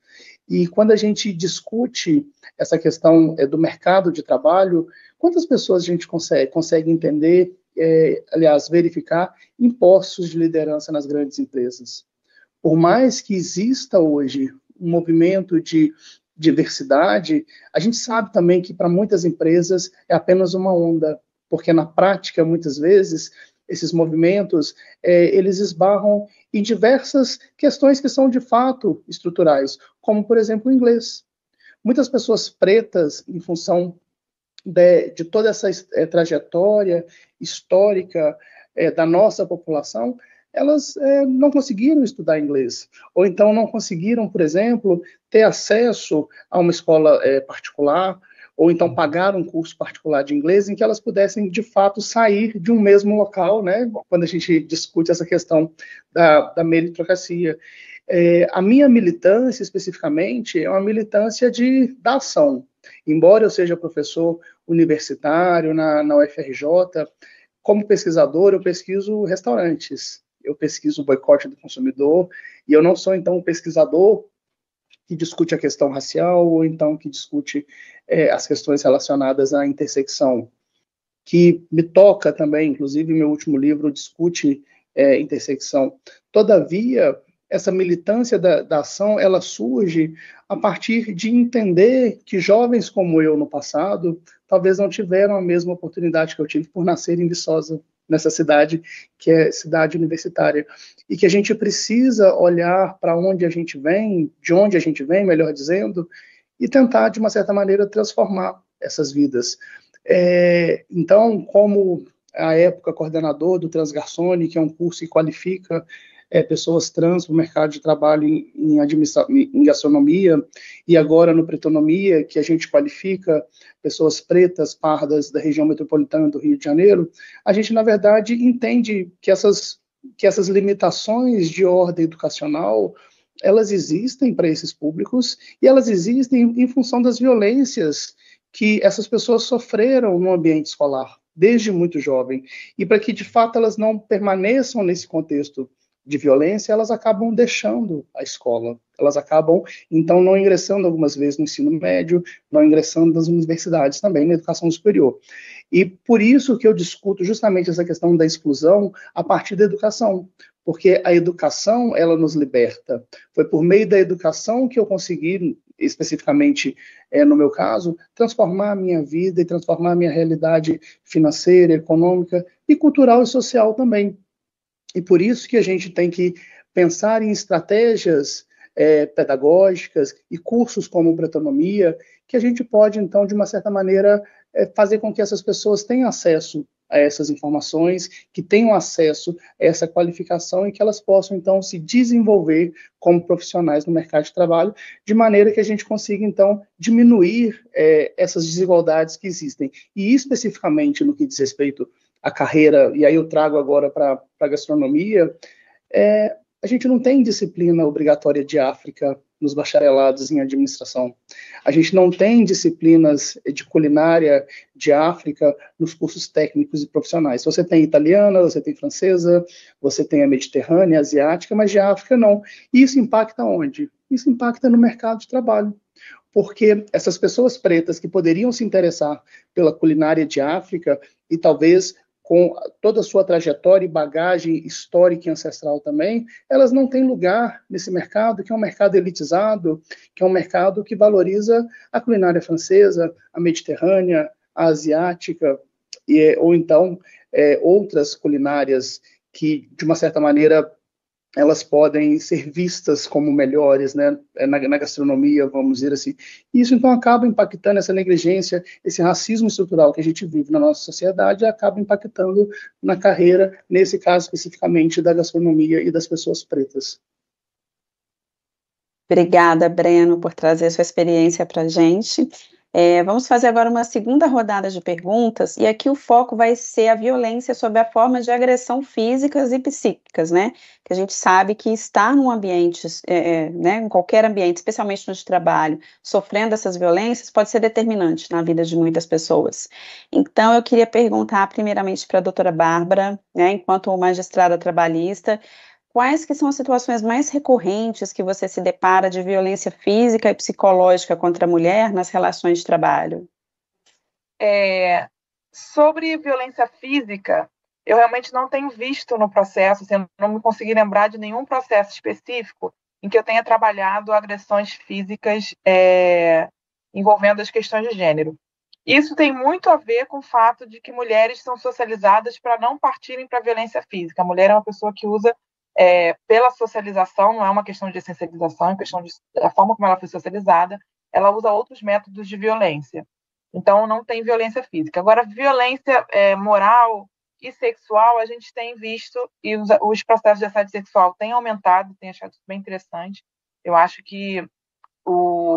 E quando a gente discute essa questão do mercado de trabalho, quantas pessoas a gente consegue entender, aliás, verificar em postos de liderança nas grandes empresas? Por mais que exista hoje um movimento de diversidade, a gente sabe também que para muitas empresas é apenas uma onda, porque na prática, muitas vezes, esses movimentos, eles esbarram em diversas questões que são de fato estruturais, como, por exemplo, o inglês. Muitas pessoas pretas, em função de toda essa trajetória histórica da nossa população, elas não conseguiram estudar inglês, ou então não conseguiram, por exemplo, ter acesso a uma escola particular, ou então pagar um curso particular de inglês em que elas pudessem, de fato, sair de um mesmo local, né, quando a gente discute essa questão da meritocracia. A minha militância, especificamente, é uma militância da ação. Embora eu seja professor universitário na UFRJ, como pesquisador, eu pesquiso restaurantes. Eu pesquiso o boicote do consumidor, e eu não sou, então, um pesquisador que discute a questão racial, ou então que discute as questões relacionadas à intersecção, que me toca também, inclusive meu último livro discute intersecção. Todavia, essa militância da ação, ela surge a partir de entender que jovens como eu no passado, talvez não tiveram a mesma oportunidade que eu tive por nascer em Viçosa, nessa cidade que é cidade universitária, e que a gente precisa olhar para onde a gente vem, de onde a gente vem, melhor dizendo, e tentar, de uma certa maneira, transformar essas vidas. Então, como à época coordenador do Transgarçone, que é um curso que qualifica pessoas trans para o mercado de trabalho em gastronomia, e agora no Pretonomia, que a gente qualifica pessoas pretas, pardas da região metropolitana do Rio de Janeiro, a gente, na verdade, entende que essas limitações de ordem educacional, elas existem para esses públicos, e elas existem em função das violências que essas pessoas sofreram no ambiente escolar, desde muito jovem, e para que, de fato, elas não permaneçam nesse contexto de violência, elas acabam deixando a escola, elas acabam, então, não ingressando algumas vezes no ensino médio, não ingressando nas universidades também, na educação superior. E por isso que eu discuto justamente essa questão da exclusão a partir da educação, porque a educação, ela nos liberta. Foi por meio da educação que eu consegui, especificamente no meu caso, transformar a minha vida e transformar a minha realidade financeira, econômica e cultural e social também. E por isso que a gente tem que pensar em estratégias pedagógicas e cursos como Pretonomia, que a gente pode, então, de uma certa maneira, fazer com que essas pessoas tenham acesso a essas informações, que tenham acesso a essa qualificação e que elas possam, então, se desenvolver como profissionais no mercado de trabalho, de maneira que a gente consiga, então, diminuir essas desigualdades que existem. E, especificamente, no que diz respeito à carreira, e aí eu trago agora para a gastronomia, a gente não tem disciplina obrigatória de África nos bacharelados em administração. A gente não tem disciplinas de culinária de África nos cursos técnicos e profissionais. Você tem italiana, você tem francesa, você tem a mediterrânea, a asiática, mas de África não. E isso impacta onde? Isso impacta no mercado de trabalho. Porque essas pessoas pretas que poderiam se interessar pela culinária de África e talvez com toda a sua trajetória e bagagem histórica e ancestral também, elas não têm lugar nesse mercado, que é um mercado elitizado, que é um mercado que valoriza a culinária francesa, a mediterrânea, a asiática, ou então outras culinárias que, de uma certa maneira, elas podem ser vistas como melhores, né, na gastronomia, vamos dizer assim. E isso, então, acaba impactando essa negligência, esse racismo estrutural que a gente vive na nossa sociedade, acaba impactando na carreira, nesse caso especificamente da gastronomia e das pessoas pretas. Obrigada, Breno, por trazer sua experiência para a gente. Vamos fazer agora uma segunda rodada de perguntas, e aqui o foco vai ser a violência sob a forma de agressão físicas e psíquicas, né? Que a gente sabe que estar num ambiente, né, em qualquer ambiente, especialmente no de trabalho, sofrendo essas violências, pode ser determinante na vida de muitas pessoas. Então, eu queria perguntar primeiramente para a doutora Bárbara, né, enquanto magistrada trabalhista, quais que são as situações mais recorrentes que você se depara de violência física e psicológica contra a mulher nas relações de trabalho? Sobre violência física, eu realmente não tenho visto no processo, assim, não me consegui lembrar de nenhum processo específico em que eu tenha trabalhado agressões físicas envolvendo as questões de gênero. Isso tem muito a ver com o fato de que mulheres são socializadas para não partirem para a violência física. A mulher é uma pessoa que usa pela socialização, não é uma questão de essencialização, é uma questão da forma como ela foi socializada, ela usa outros métodos de violência. Então, não tem violência física. Agora, violência moral e sexual, a gente tem visto, e os processos de assédio sexual têm aumentado, tenho achado isso bem interessante. Eu acho que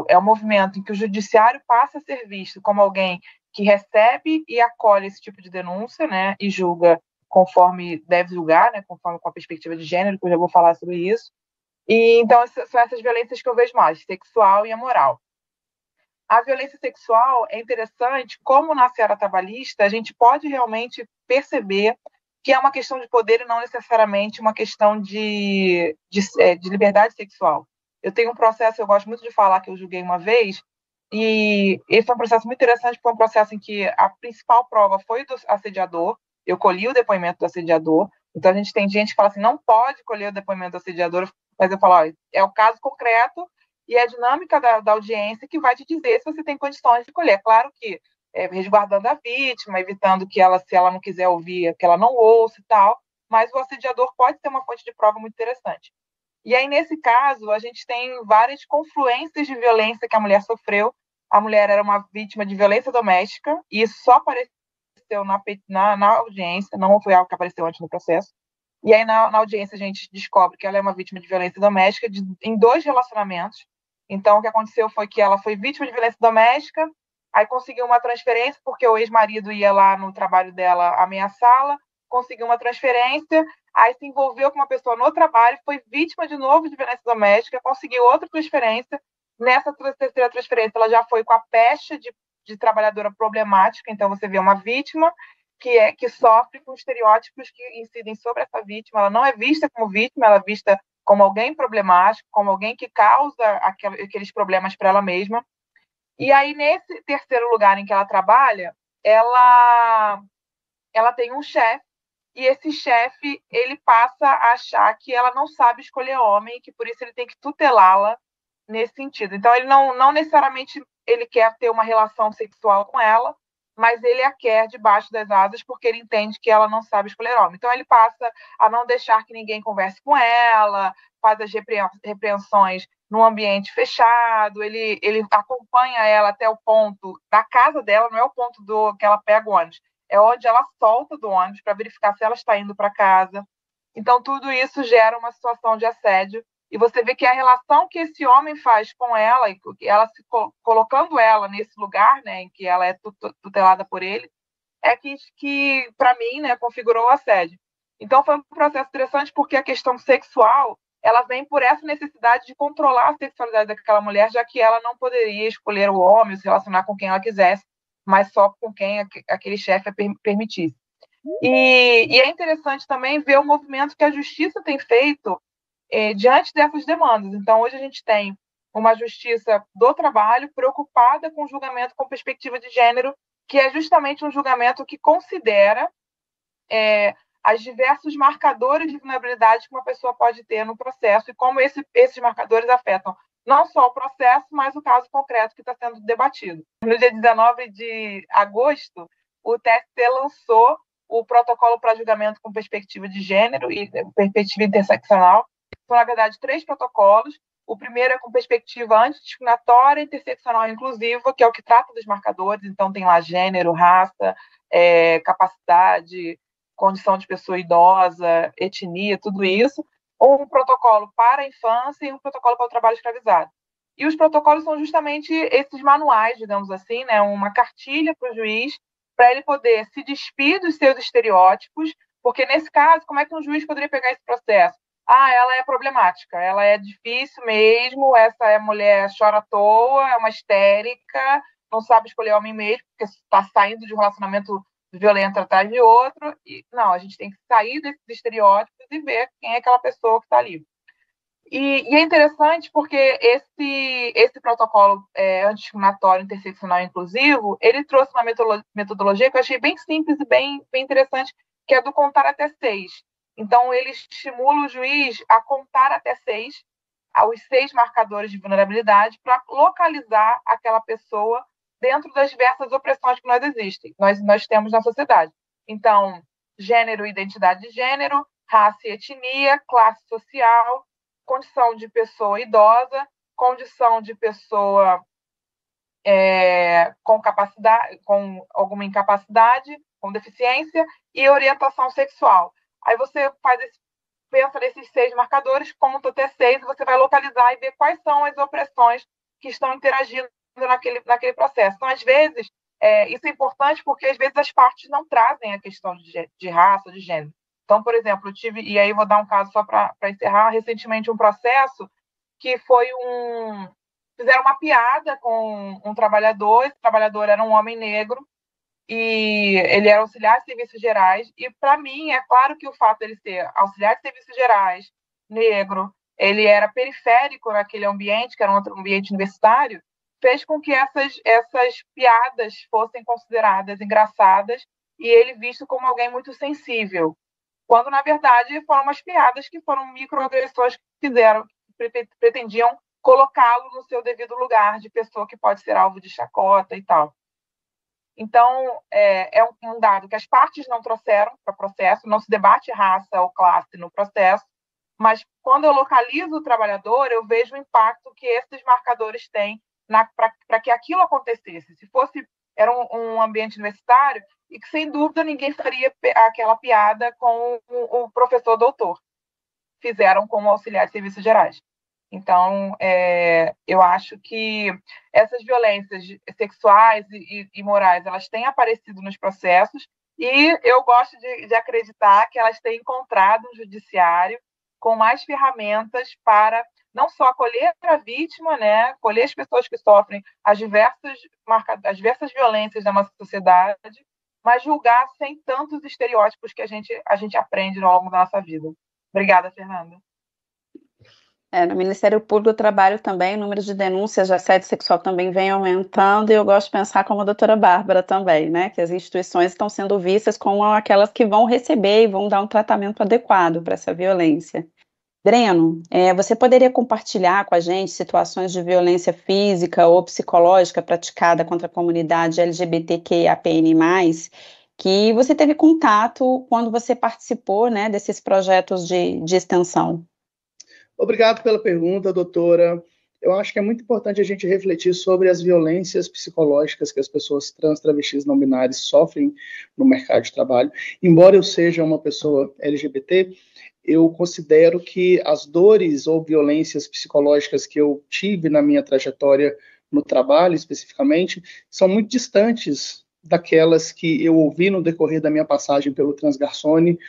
é um movimento em que o judiciário passa a ser visto como alguém que recebe e acolhe esse tipo de denúncia, né, e julga conforme deve julgar, né, conforme com a perspectiva de gênero, que eu já vou falar sobre isso. E então são essas violências que eu vejo mais, sexual e a moral. A violência sexual é interessante, como na seara trabalhista, a gente pode realmente perceber que é uma questão de poder e não necessariamente uma questão de liberdade sexual. Eu tenho um processo, eu gosto muito de falar, que eu julguei uma vez, e esse é um processo muito interessante, porque é um processo em que a principal prova foi do assediador. Eu colhi o depoimento do assediador, então a gente tem gente que fala assim, não pode colher o depoimento do assediador, mas eu falo, ó, é o caso concreto e a dinâmica da audiência que vai te dizer se você tem condições de colher. Claro que resguardando a vítima, evitando que ela, se ela não quiser ouvir, que ela não ouça e tal, mas o assediador pode ter uma fonte de prova muito interessante. E aí, nesse caso, a gente tem várias confluências de violência que a mulher sofreu. A mulher era uma vítima de violência doméstica, e isso só apareceu na audiência, não foi algo que apareceu antes no processo. E aí, na audiência, a gente descobre que ela é uma vítima de violência doméstica em 2 relacionamentos. Então, o que aconteceu foi que ela foi vítima de violência doméstica, aí conseguiu uma transferência, porque o ex-marido ia lá no trabalho dela ameaçá-la, conseguiu uma transferência, aí se envolveu com uma pessoa no trabalho, foi vítima de novo de violência doméstica, conseguiu outra transferência. Nessa terceira transferência, ela já foi com a pecha de trabalhadora problemática. Então, você vê uma vítima que sofre com estereótipos que incidem sobre essa vítima. Ela não é vista como vítima, ela é vista como alguém problemático, como alguém que causa aqueles problemas para ela mesma. E aí, nesse terceiro lugar em que ela trabalha, ela tem um chefe, e esse chefe, ele passa a achar que ela não sabe escolher homem, e que por isso ele tem que tutelá-la nesse sentido. Então, ele não necessariamente ele quer ter uma relação sexual com ela, mas ele a quer debaixo das asas porque ele entende que ela não sabe escolher homem. Então, ele passa a não deixar que ninguém converse com ela, faz as repreensões num ambiente fechado, ele acompanha ela até o ponto da casa dela, não é o ponto que ela pega o ônibus, é onde ela solta do ônibus para verificar se ela está indo para casa. Então, tudo isso gera uma situação de assédio, e você vê que a relação que esse homem faz com ela, e ela colocando ela nesse lugar, né, em que ela é tutelada por ele, é que para mim, né, configurou o assédio. Então, foi um processo interessante, porque a questão sexual, ela vem por essa necessidade de controlar a sexualidade daquela mulher, já que ela não poderia escolher o homem, se relacionar com quem ela quisesse, mas só com quem aquele chefe permitisse. E é interessante também ver o movimento que a justiça tem feito diante dessas demandas. Então, hoje a gente tem uma justiça do trabalho preocupada com o julgamento com perspectiva de gênero, que é justamente um julgamento que considera as diversos marcadores de vulnerabilidade que uma pessoa pode ter no processo e como esses marcadores afetam não só o processo, mas o caso concreto que está sendo debatido. No dia 19 de agosto, o TST lançou o protocolo para julgamento com perspectiva de gênero e perspectiva interseccional. São, na verdade, 3 protocolos. O primeiro é com perspectiva antidiscriminatória, interseccional e inclusiva, que é o que trata dos marcadores. Então, tem lá gênero, raça, capacidade, condição de pessoa idosa, etnia, tudo isso. Um protocolo para a infância e um protocolo para o trabalho escravizado. E os protocolos são justamente esses manuais, digamos assim, né, uma cartilha para o juiz, para ele poder se despir dos seus estereótipos, porque nesse caso, como é que um juiz poderia pegar esse processo? Ela é problemática, ela é difícil mesmo, essa mulher chora à toa, é uma histérica, não sabe escolher homem mesmo, porque está saindo de um relacionamento violento atrás de outro. E, não, a gente tem que sair desses estereótipos e ver quem é aquela pessoa que está ali. E é interessante porque esse protocolo antidiscriminatório, interseccional e inclusivo, ele trouxe uma metodologia que eu achei bem simples e bem interessante, que é do contar até 6. Então, ele estimula o juiz a contar até 6, os 6 marcadores de vulnerabilidade, para localizar aquela pessoa dentro das diversas opressões que nós temos na sociedade. Então, gênero e identidade de gênero, raça e etnia, classe social, condição de pessoa idosa, condição de pessoa com capacidade, com alguma incapacidade, com deficiência, e orientação sexual. Aí você pensa nesses 6 marcadores, conta até 6, e você vai localizar e ver quais são as opressões que estão interagindo naquele processo. Então, às vezes, isso é importante porque, às vezes, as partes não trazem a questão de raça, de gênero. Então, por exemplo, eu tive, e aí vou dar um caso só para encerrar, recentemente um processo que foi fizeram uma piada com um trabalhador, esse trabalhador era um homem negro, e ele era auxiliar de serviços gerais, e para mim é claro que o fato dele ser auxiliar de serviços gerais, negro, ele era periférico naquele ambiente, que era um outro ambiente universitário, fez com que essas piadas fossem consideradas engraçadas e ele visto como alguém muito sensível, quando na verdade foram umas piadas que foram microagressões que pretendiam colocá-lo no seu devido lugar de pessoa que pode ser alvo de chacota e tal. Então, é um dado que as partes não trouxeram para o processo, não se debate raça ou classe no processo, mas quando eu localizo o trabalhador, eu vejo o impacto que esses marcadores têm para que aquilo acontecesse. Se era um ambiente universitário, e que, sem dúvida, ninguém faria aquela piada com o professor doutor. Fizeram com o auxiliar de serviços gerais. Então, eu acho que essas violências sexuais e morais, elas têm aparecido nos processos, e eu gosto de acreditar que elas têm encontrado um judiciário com mais ferramentas para não só acolher a vítima, né, acolher as pessoas que sofrem as diversas violências da nossa sociedade, mas julgar sem tantos estereótipos que a gente aprende ao longo da nossa vida. Obrigada, Fernanda. No Ministério Público do Trabalho também, o número de denúncias de assédio sexual também vem aumentando, e eu gosto de pensar como a doutora Bárbara também, né, que as instituições estão sendo vistas como aquelas que vão receber e vão dar um tratamento adequado para essa violência. Breno, você poderia compartilhar com a gente situações de violência física ou psicológica praticada contra a comunidade LGBTQIAPN+, que você teve contato quando você participou, né, desses projetos de extensão? Obrigado pela pergunta, doutora. eu acho que é muito importante a gente refletir sobre as violências psicológicas que as pessoas trans, travestis, não binárias sofrem no mercado de trabalho. Embora eu seja uma pessoa LGBT, eu considero que as dores ou violências psicológicas que eu tive na minha trajetória no trabalho, especificamente, são muito distantes daquelas que eu ouvi no decorrer da minha passagem pelo Transgarçonne,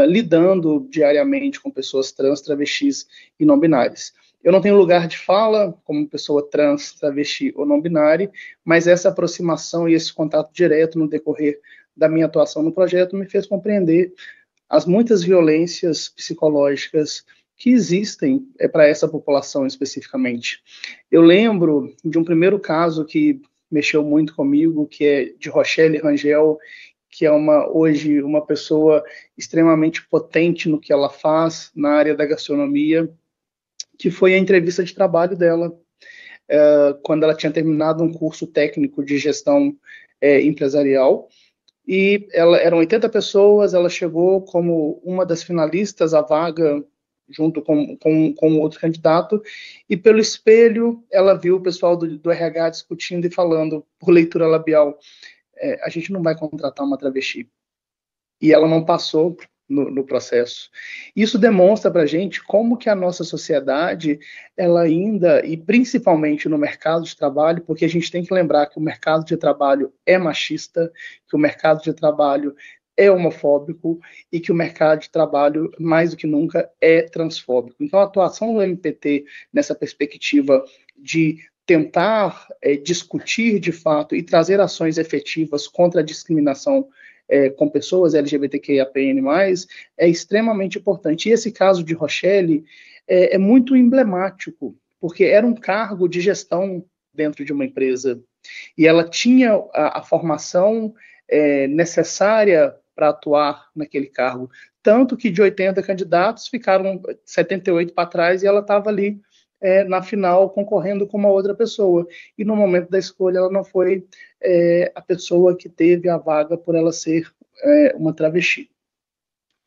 lidando diariamente com pessoas trans, travestis e não binárias. Eu não tenho lugar de fala como pessoa trans, travesti ou não binária, mas essa aproximação e esse contato direto no decorrer da minha atuação no projeto me fez compreender as muitas violências psicológicas que existem para essa população especificamente. Eu lembro de um primeiro caso que mexeu muito comigo, que é de Rochelle Rangel, que é hoje uma pessoa extremamente potente no que ela faz na área da gastronomia, que foi a entrevista de trabalho dela, quando ela tinha terminado um curso técnico de gestão empresarial, e eram 80 pessoas, ela chegou como uma das finalistas à vaga, junto com outro candidato, e pelo espelho ela viu o pessoal do RH discutindo e falando, por leitura labial, a gente não vai contratar uma travesti. E ela não passou no processo. Isso demonstra para a gente como que a nossa sociedade, ela ainda, e principalmente no mercado de trabalho, porque a gente tem que lembrar que o mercado de trabalho é machista, que o mercado de trabalho é homofóbico e que o mercado de trabalho, mais do que nunca, é transfóbico. Então, a atuação do MPT nessa perspectiva de tentar discutir de fato e trazer ações efetivas contra a discriminação com pessoas LGBTQIAPN+, é extremamente importante. E esse caso de Rochelle é muito emblemático, porque era um cargo de gestão dentro de uma empresa, e ela tinha a formação necessária para atuar naquele cargo, tanto que de 80 candidatos ficaram 78 para trás, e ela estava ali na final concorrendo com uma outra pessoa, e no momento da escolha ela não foi a pessoa que teve a vaga por ela ser uma travesti.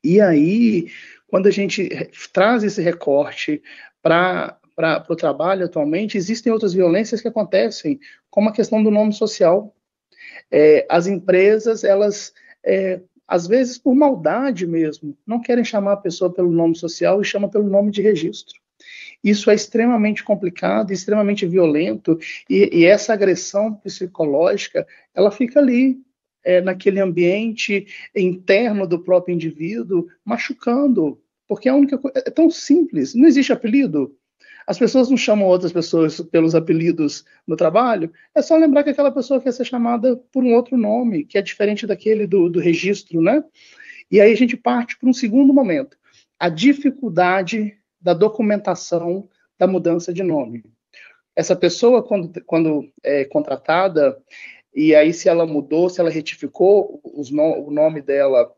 E aí, quando a gente traz esse recorte para o trabalho atualmente, existem outras violências que acontecem, como a questão do nome social. As empresas, elas, às vezes por maldade mesmo, não querem chamar a pessoa pelo nome social e chamam pelo nome de registro. Isso é extremamente complicado, extremamente violento, e essa agressão psicológica, ela fica ali, naquele ambiente interno do próprio indivíduo, machucando, porque a única coisa é tão simples, não existe apelido. As pessoas não chamam outras pessoas pelos apelidos no trabalho, é só lembrar que aquela pessoa quer ser chamada por um outro nome, que é diferente daquele do registro, né? E aí a gente parte para um segundo momento, a dificuldade da documentação da mudança de nome. Essa pessoa, quando é contratada, e aí se ela mudou, se ela retificou o nome dela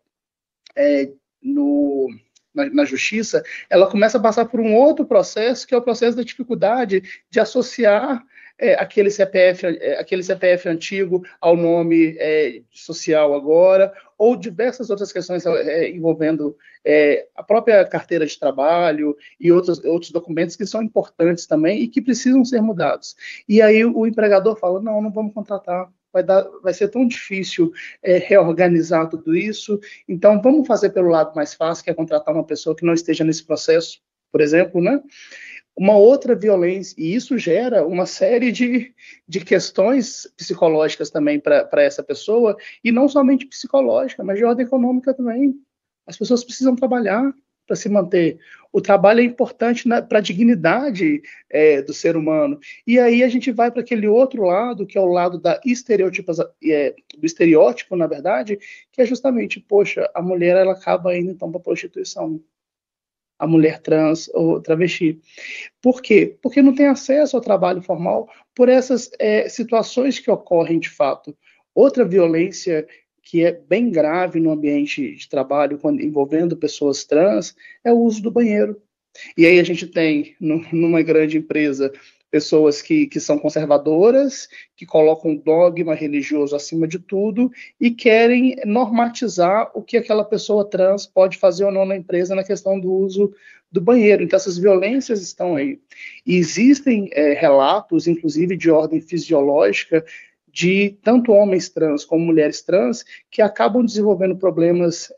na justiça, ela começa a passar por um outro processo, que é o processo da dificuldade de associar aquele CPF antigo ao nome social agora, ou diversas outras questões envolvendo a própria carteira de trabalho e outros documentos que são importantes também e que precisam ser mudados. E aí o empregador fala, não vamos contratar, vai ser tão difícil reorganizar tudo isso, então vamos fazer pelo lado mais fácil, que é contratar uma pessoa que não esteja nesse processo, por exemplo, né? Uma outra violência, e isso gera uma série de questões psicológicas também para essa pessoa, e não somente psicológica, mas de ordem econômica também. As pessoas precisam trabalhar para se manter. O trabalho é importante para a dignidade do ser humano. E aí a gente vai para aquele outro lado, que é o lado do estereótipo, na verdade, que é justamente, poxa, a mulher ela acaba indo então para a prostituição. A mulher trans ou travesti. Por quê? Porque não tem acesso ao trabalho formal por essas situações que ocorrem de fato. Outra violência que é bem grave no ambiente de trabalho, envolvendo pessoas trans, é o uso do banheiro. E aí a gente tem, numa grande empresa, pessoas que são conservadoras, que colocam dogma religioso acima de tudo e querem normatizar o que aquela pessoa trans pode fazer ou não na empresa na questão do uso do banheiro. Então, essas violências estão aí. E existem relatos, inclusive de ordem fisiológica, de tanto homens trans como mulheres trans que acabam desenvolvendo problemas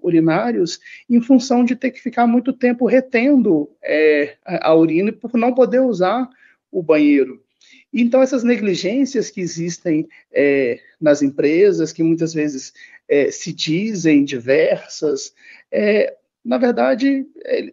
urinários em função de ter que ficar muito tempo retendo a urina por não poder usar o banheiro. Então, essas negligências que existem nas empresas, que muitas vezes se dizem diversas, na verdade,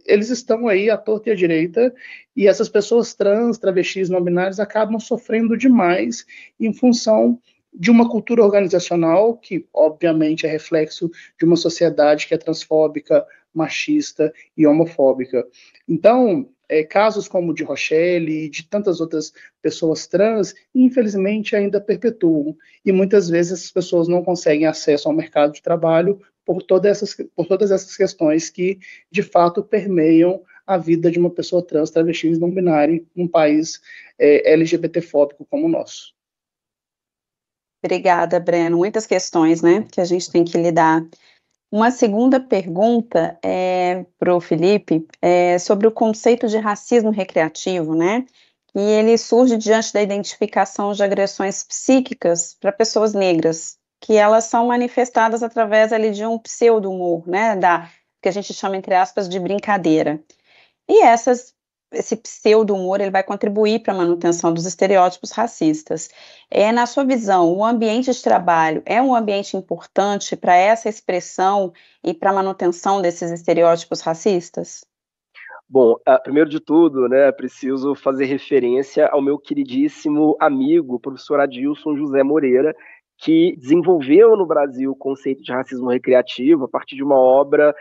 eles estão aí à torta e à direita, e essas pessoas trans, travestis, não binárias, acabam sofrendo demais em função de uma cultura organizacional que, obviamente, é reflexo de uma sociedade que é transfóbica, machista e homofóbica. Então, casos como o de Rochelle e de tantas outras pessoas trans, infelizmente, ainda perpetuam, e muitas vezes essas pessoas não conseguem acesso ao mercado de trabalho por todas essas questões que, de fato, permeiam a vida de uma pessoa trans, travesti e não binária num país LGBTfóbico como o nosso. Obrigada, Breno. Muitas questões, né, que a gente tem que lidar. Uma segunda pergunta para o Felipe sobre o conceito de racismo recreativo, né? E ele surge diante da identificação de agressões psíquicas para pessoas negras, que elas são manifestadas através ali de um pseudo-humor, né? Que a gente chama, entre aspas, de brincadeira. E esse pseudo-humor ele vai contribuir para a manutenção dos estereótipos racistas. Na sua visão, o ambiente de trabalho é um ambiente importante para essa expressão e para a manutenção desses estereótipos racistas? Bom, primeiro de tudo, né, preciso fazer referência ao meu queridíssimo amigo, professor Adilson José Moreira, que desenvolveu no Brasil o conceito de racismo recreativo a partir de uma obra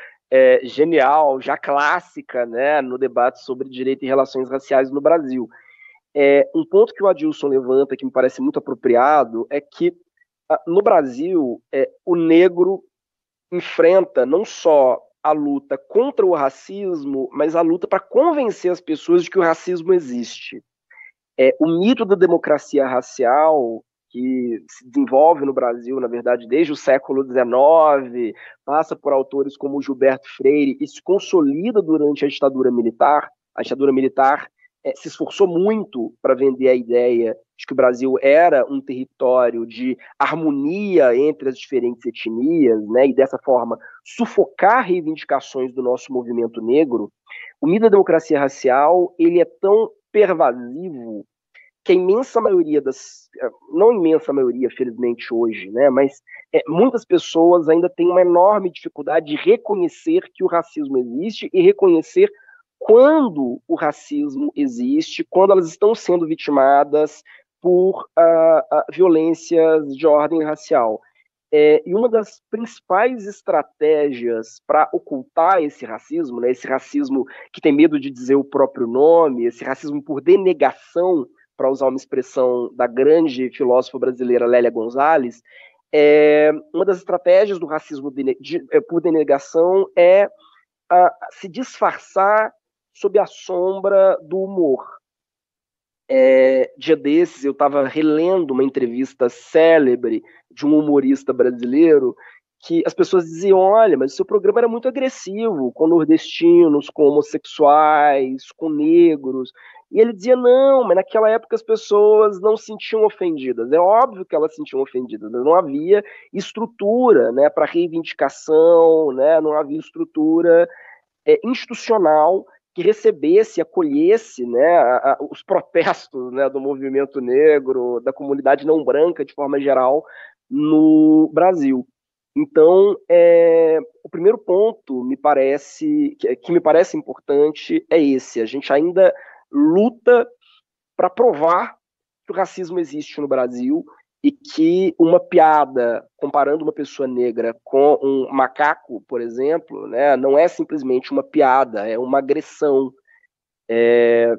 genial, já clássica, né, no debate sobre direito e relações raciais no Brasil. Um ponto que o Adilson levanta, que me parece muito apropriado, é que no Brasil o negro enfrenta não só a luta contra o racismo, mas a luta para convencer as pessoas de que o racismo existe. O mito da democracia racial, que se desenvolve no Brasil, na verdade, desde o século XIX, passa por autores como Gilberto Freire e se consolida durante a ditadura militar. A ditadura militar se esforçou muito para vender a ideia de que o Brasil era um território de harmonia entre as diferentes etnias, né, e dessa forma sufocar reivindicações do nosso movimento negro. O mito da democracia racial ele é tão pervasivo que a imensa maioria não imensa maioria, felizmente hoje, né, mas muitas pessoas ainda têm uma enorme dificuldade de reconhecer que o racismo existe e reconhecer quando o racismo existe, quando elas estão sendo vitimadas por violências de ordem racial. E uma das principais estratégias para ocultar esse racismo, né, esse racismo que tem medo de dizer o próprio nome, esse racismo por denegação, para usar uma expressão da grande filósofa brasileira Lélia Gonzalez, uma das estratégias do racismo por denegação é se disfarçar sob a sombra do humor. Dia desses eu estava relendo uma entrevista célebre de um humorista brasileiro que as pessoas diziam, olha, mas o seu programa era muito agressivo com nordestinos, com homossexuais, com negros. E ele dizia, não, mas naquela época as pessoas não se sentiam ofendidas. É óbvio que elas se sentiam ofendidas, não havia estrutura, né, para reivindicação, né, não havia estrutura institucional que recebesse, acolhesse, né, os protestos, né, do movimento negro, da comunidade não branca, de forma geral, no Brasil. Então, o primeiro ponto que me parece importante é esse. A gente ainda luta para provar que o racismo existe no Brasil e que uma piada comparando uma pessoa negra com um macaco, por exemplo, né, não é simplesmente uma piada, é uma agressão. É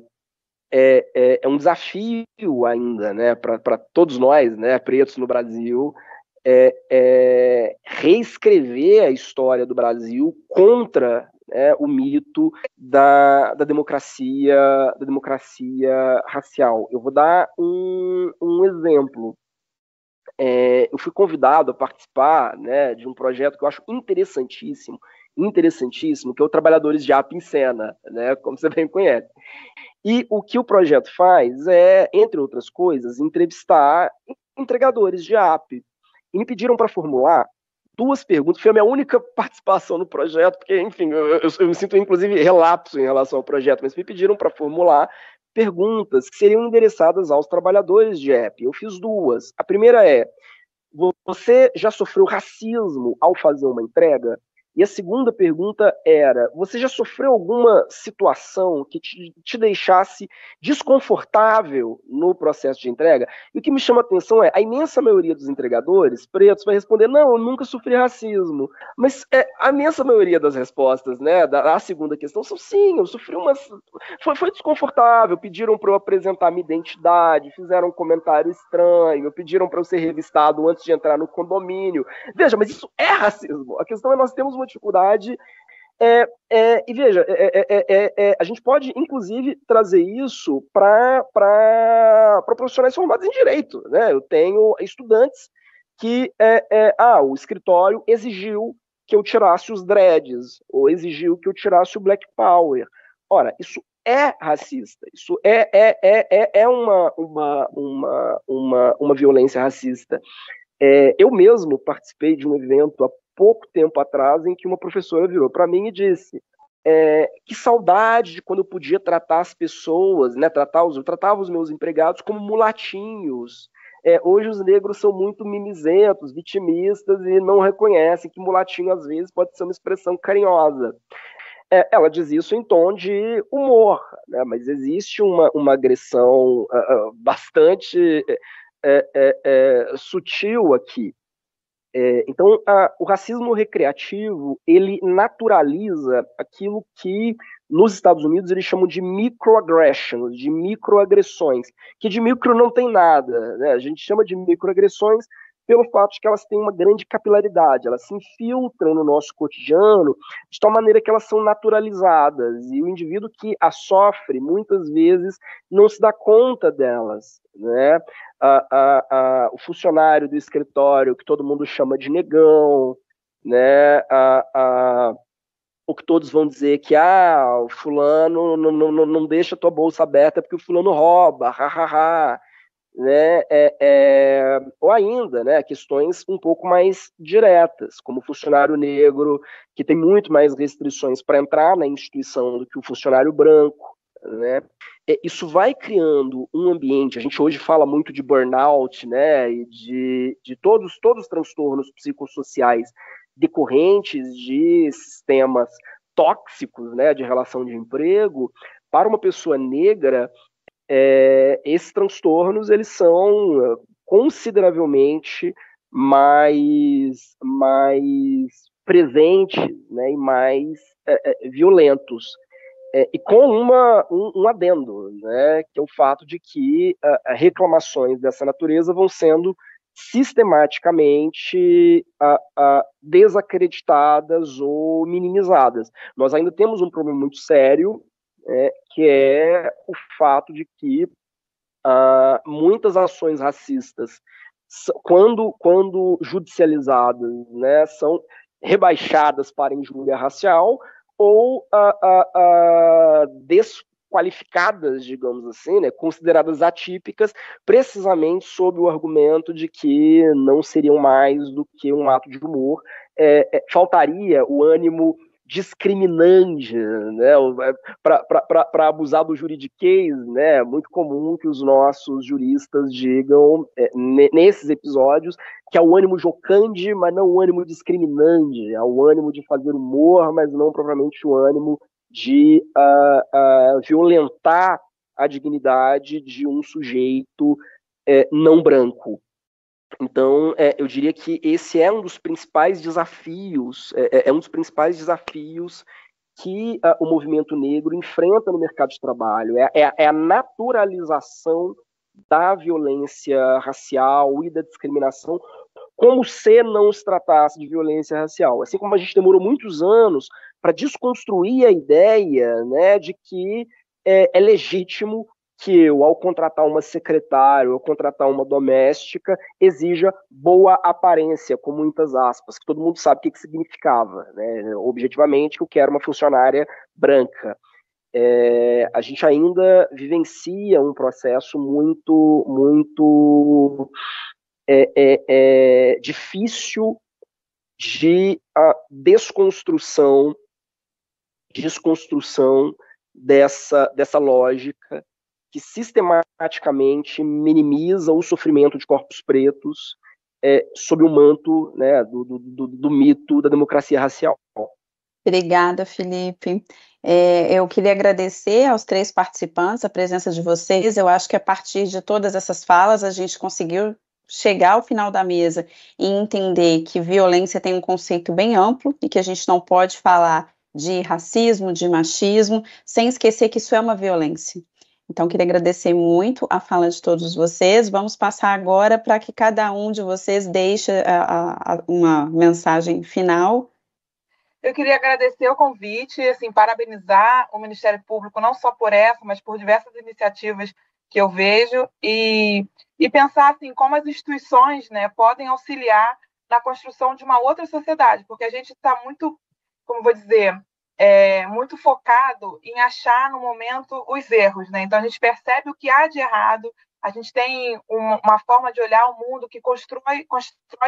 um desafio ainda, né, para todos nós, né, pretos no Brasil, reescrever a história do Brasil contra né, o mito da democracia racial. Eu vou dar um exemplo. Eu fui convidado a participar, né, de um projeto que eu acho interessantíssimo, que é o Trabalhadores de App em Cena, né, como você bem conhece. E o que o projeto faz é, entre outras coisas, entrevistar entregadores de app. E me pediram para formular 2 perguntas. Foi a minha única participação no projeto, porque, enfim, eu me sinto, inclusive, relapso em relação ao projeto, mas me pediram para formular perguntas que seriam endereçadas aos trabalhadores de app. Eu fiz 2. A primeira é: você já sofreu racismo ao fazer uma entrega? E a segunda pergunta era: você já sofreu alguma situação que te deixasse desconfortável no processo de entrega? E o que me chama a atenção é, a imensa maioria dos entregadores pretos vai responder: não, eu nunca sofri racismo. Mas a imensa maioria das respostas, né, da segunda questão são: sim, eu sofri foi desconfortável, pediram para eu apresentar minha identidade, fizeram um comentário estranho, pediram para eu ser revistado antes de entrar no condomínio. Veja, mas isso é racismo. A questão é, nós temos uma dificuldade, e veja, a gente pode, inclusive, trazer isso para profissionais formados em direito, né? Eu tenho estudantes que o escritório exigiu que eu tirasse os dreads, ou exigiu que eu tirasse o Black Power. Ora, isso é racista, isso é uma violência racista. Eu mesmo participei de um evento há pouco tempo atrás em que uma professora virou para mim e disse: que saudade de quando eu podia tratar as pessoas, né, eu tratava os meus empregados como mulatinhos. Hoje os negros são muito mimizentos, vitimistas e não reconhecem que mulatinho às vezes pode ser uma expressão carinhosa. Ela diz isso em tom de humor, né, mas existe uma agressão bastante sutil aqui. Então, o racismo recreativo, ele naturaliza aquilo que nos Estados Unidos eles chamam de microaggressions, de microagressões, que de micro não tem nada, né? A gente chama de microagressões pelo fato de que elas têm uma grande capilaridade, elas se infiltram no nosso cotidiano de tal maneira que elas são naturalizadas, e o indivíduo que as sofre, muitas vezes, não se dá conta delas, né? O funcionário do escritório, que todo mundo chama de negão, né? O que todos vão dizer que o fulano não deixa a tua bolsa aberta porque o fulano rouba, hahaha, né? Ou ainda, né, questões um pouco mais diretas, como o funcionário negro, que tem muito mais restrições para entrar na instituição do que o funcionário branco, né? Isso vai criando um ambiente. A gente hoje fala muito de burnout, né, e de todos os transtornos psicossociais decorrentes de sistemas tóxicos, né, de relação de emprego. Para uma pessoa negra, esses transtornos eles são consideravelmente mais presentes, né, e mais violentos. E com um adendo, né, que é o fato de que reclamações dessa natureza vão sendo sistematicamente desacreditadas ou minimizadas. Nós ainda temos um problema muito sério, que é o fato de que muitas ações racistas, quando judicializadas, né, são rebaixadas para injúria racial ou desqualificadas, digamos assim, né, consideradas atípicas, precisamente sob o argumento de que não seriam mais do que um ato de humor. Faltaria o ânimo discriminante, né, para abusar do juridiquês, né, é muito comum que os nossos juristas digam nesses episódios que é o ânimo jocante, mas não o ânimo discriminante, é o ânimo de fazer humor, mas não propriamente o ânimo de violentar a dignidade de um sujeito não branco. Então, eu diria que esse é um dos principais desafios, que o movimento negro enfrenta no mercado de trabalho, é a naturalização da violência racial e da discriminação, como se não se tratasse de violência racial. Assim como a gente demorou muitos anos desconstruir a ideia, né, de que é legítimo que eu, ao contratar uma secretária ou contratar uma doméstica, exija boa aparência, com muitas aspas, que todo mundo sabe o que significava, né? Objetivamente, que eu quero uma funcionária branca. A gente ainda vivencia um processo muito difícil de desconstrução dessa lógica que sistematicamente minimiza o sofrimento de corpos pretos sob o manto, né, do mito da democracia racial. Obrigada, Felipe. Eu queria agradecer aos 3 participantes a presença de vocês. Eu acho que a partir de todas essas falas a gente conseguiu chegar ao final da mesa e entender que violência tem um conceito bem amplo e que a gente não pode falar de racismo, de machismo, sem esquecer que isso é uma violência. Então, queria agradecer muito a fala de todos vocês. Vamos passar agora para que cada um de vocês deixe uma mensagem final. Eu queria agradecer o convite, assim, parabenizar o Ministério Público, não só por essa, mas por diversas iniciativas que eu vejo, e pensar assim, como as instituições, né, podem auxiliar na construção de uma outra sociedade, porque a gente está muito, como vou dizer, muito focado em achar no momento os erros, né? Então a gente percebe o que há de errado, a gente tem uma forma de olhar o mundo que constrói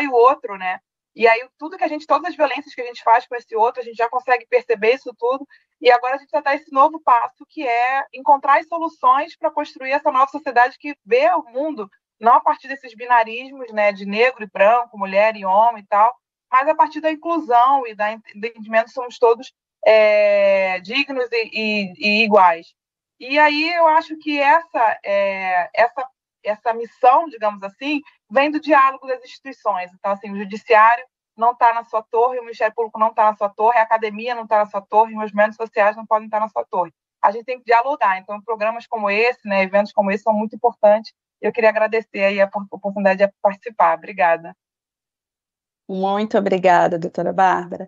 o outro, né? E aí todas as violências que a gente faz com esse outro, a gente já consegue perceber isso tudo, e agora a gente já dá esse novo passo, que é encontrar as soluções para construir essa nova sociedade que vê o mundo não a partir desses binarismos, né, de negro e branco, mulher e homem e tal, mas a partir da inclusão e do entendimento que somos todos dignos e iguais. E aí eu acho que essa missão, digamos assim, vem do diálogo das instituições. Então, assim, o judiciário não está na sua torre, o Ministério Público não está na sua torre, a academia não está na sua torre, os movimentos sociais não podem estar na sua torre. A gente tem que dialogar. Então, programas como esse, né, eventos como esse, são muito importantes. Eu queria agradecer aí a oportunidade de participar. Obrigada. Muito obrigada, doutora Bárbara.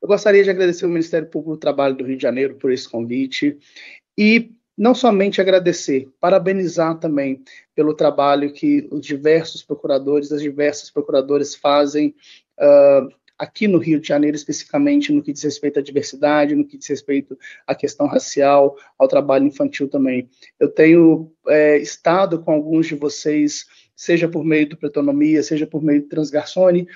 Eu gostaria de agradecer ao Ministério Público do Trabalho do Rio de Janeiro por esse convite e não somente agradecer, parabenizar também pelo trabalho que os diversos procuradores, as diversas procuradoras fazem aqui no Rio de Janeiro, especificamente no que diz respeito à diversidade, no que diz respeito à questão racial, ao trabalho infantil também. Eu tenho estado com alguns de vocês, seja por meio do Pretonomia, seja por meio do Transgarçone,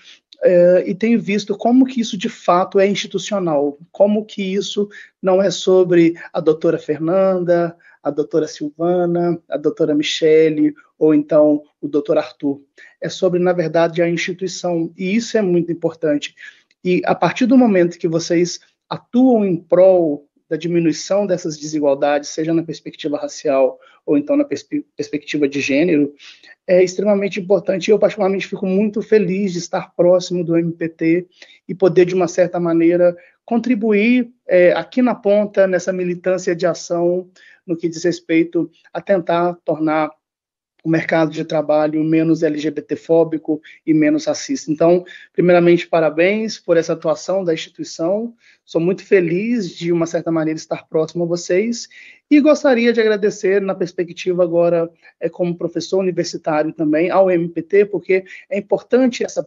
e tenho visto como que isso de fato é institucional, como que isso não é sobre a doutora Fernanda, a doutora Silvana, a doutora Michele, ou então o doutor Arthur. É sobre, na verdade, a instituição, e isso é muito importante. E a partir do momento que vocês atuam em prol da diminuição dessas desigualdades, seja na perspectiva racial ou então na perspectiva de gênero, é extremamente importante. Eu, particularmente, fico muito feliz de estar próximo do MPT e poder, de uma certa maneira, contribuir aqui na ponta, nessa militância de ação, no que diz respeito a tentar tornar o mercado de trabalho menos LGBT-fóbico e menos racista. Então, primeiramente, parabéns por essa atuação da instituição. Sou muito feliz de, uma certa maneira, estar próximo a vocês e gostaria de agradecer, na perspectiva agora, como professor universitário também, ao MPT, porque é importante essa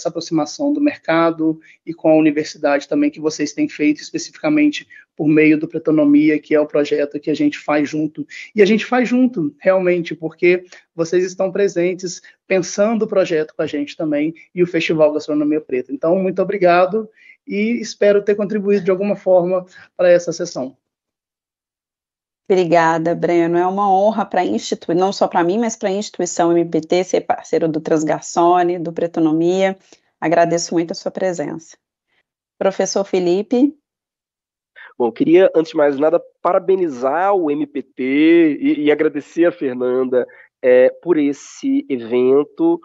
aproximação do mercado e com a universidade também que vocês têm feito, especificamente por meio do Pretonomia, que é o projeto que a gente faz junto. E a gente faz junto, realmente, porque vocês estão presentes, pensando o projeto com a gente também, e o Festival Gastronomia Preta. Então, muito obrigado e espero ter contribuído de alguma forma para essa sessão. Obrigada, Breno. É uma honra para não só para mim, mas para a instituição MPT ser parceiro do Transgarçone, do Pretonomia. Agradeço muito a sua presença. Professor Felipe. Bom, queria, antes de mais nada, parabenizar o MPT e agradecer a Fernanda por esse evento.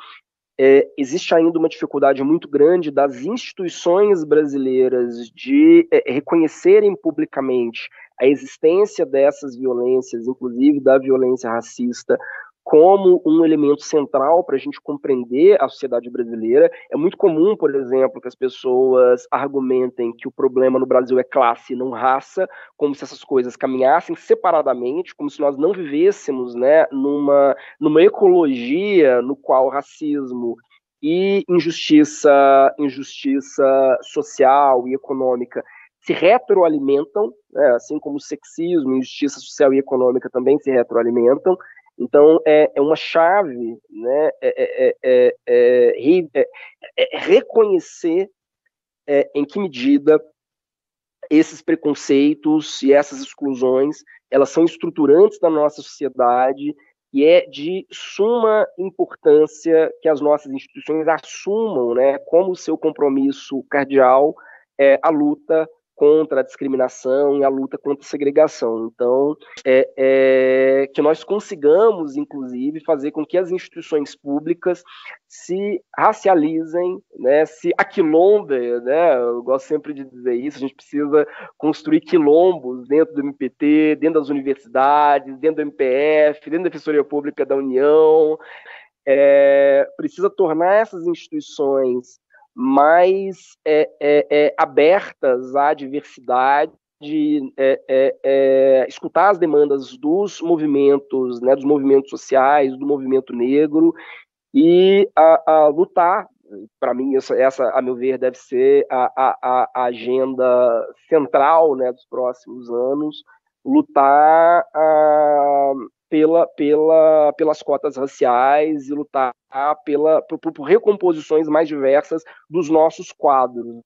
Existe ainda uma dificuldade muito grande das instituições brasileiras de reconhecerem publicamente a existência dessas violências, inclusive da violência racista, como um elemento central para a gente compreender a sociedade brasileira. É muito comum, por exemplo, que as pessoas argumentem que o problema no Brasil é classe e não raça, como se essas coisas caminhassem separadamente, como se nós não vivêssemos, né, numa ecologia no qual racismo e injustiça social e econômica se retroalimentam, né, assim como o sexismo, injustiça social e econômica também se retroalimentam. Então, é uma chave, né, reconhecer em que medida esses preconceitos e essas exclusões, elas são estruturantes da nossa sociedade, e é de suma importância que as nossas instituições assumam, né, como seu compromisso cardeal a luta contra a discriminação e a luta contra a segregação. Então, que nós consigamos, inclusive, fazer com que as instituições públicas se racializem, né, se aquilombem, né, eu gosto sempre de dizer isso, a gente precisa construir quilombos dentro do MPT, dentro das universidades, dentro do MPF, dentro da Defensoria Pública da União, precisa tornar essas instituições mais abertas à diversidade, escutar as demandas dos movimentos, né, dos movimentos sociais, do movimento negro, e a lutar. Para mim, essa, a meu ver, deve ser a agenda central, né, dos próximos anos, lutar pelas cotas raciais e lutar por recomposições mais diversas dos nossos quadros,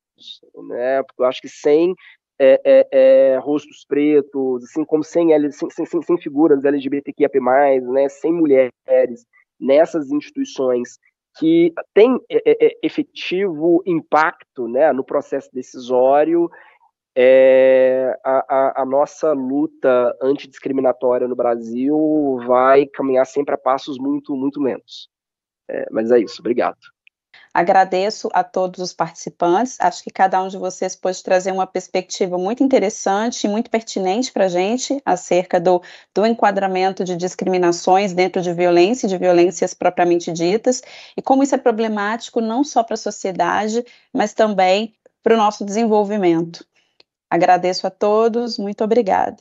né? Porque eu acho que sem rostos pretos, assim como sem figuras LGBTQIA+, né? Sem mulheres nessas instituições que têm efetivo impacto, né, no processo decisório, a nossa luta antidiscriminatória no Brasil vai caminhar sempre a passos muito, muito lentos. Mas é isso, obrigado. Agradeço a todos os participantes, acho que cada um de vocês pode trazer uma perspectiva muito interessante e muito pertinente para a gente acerca do enquadramento de discriminações dentro de violência e de violências propriamente ditas, e como isso é problemático não só para a sociedade, mas também para o nosso desenvolvimento. Agradeço a todos, muito obrigada.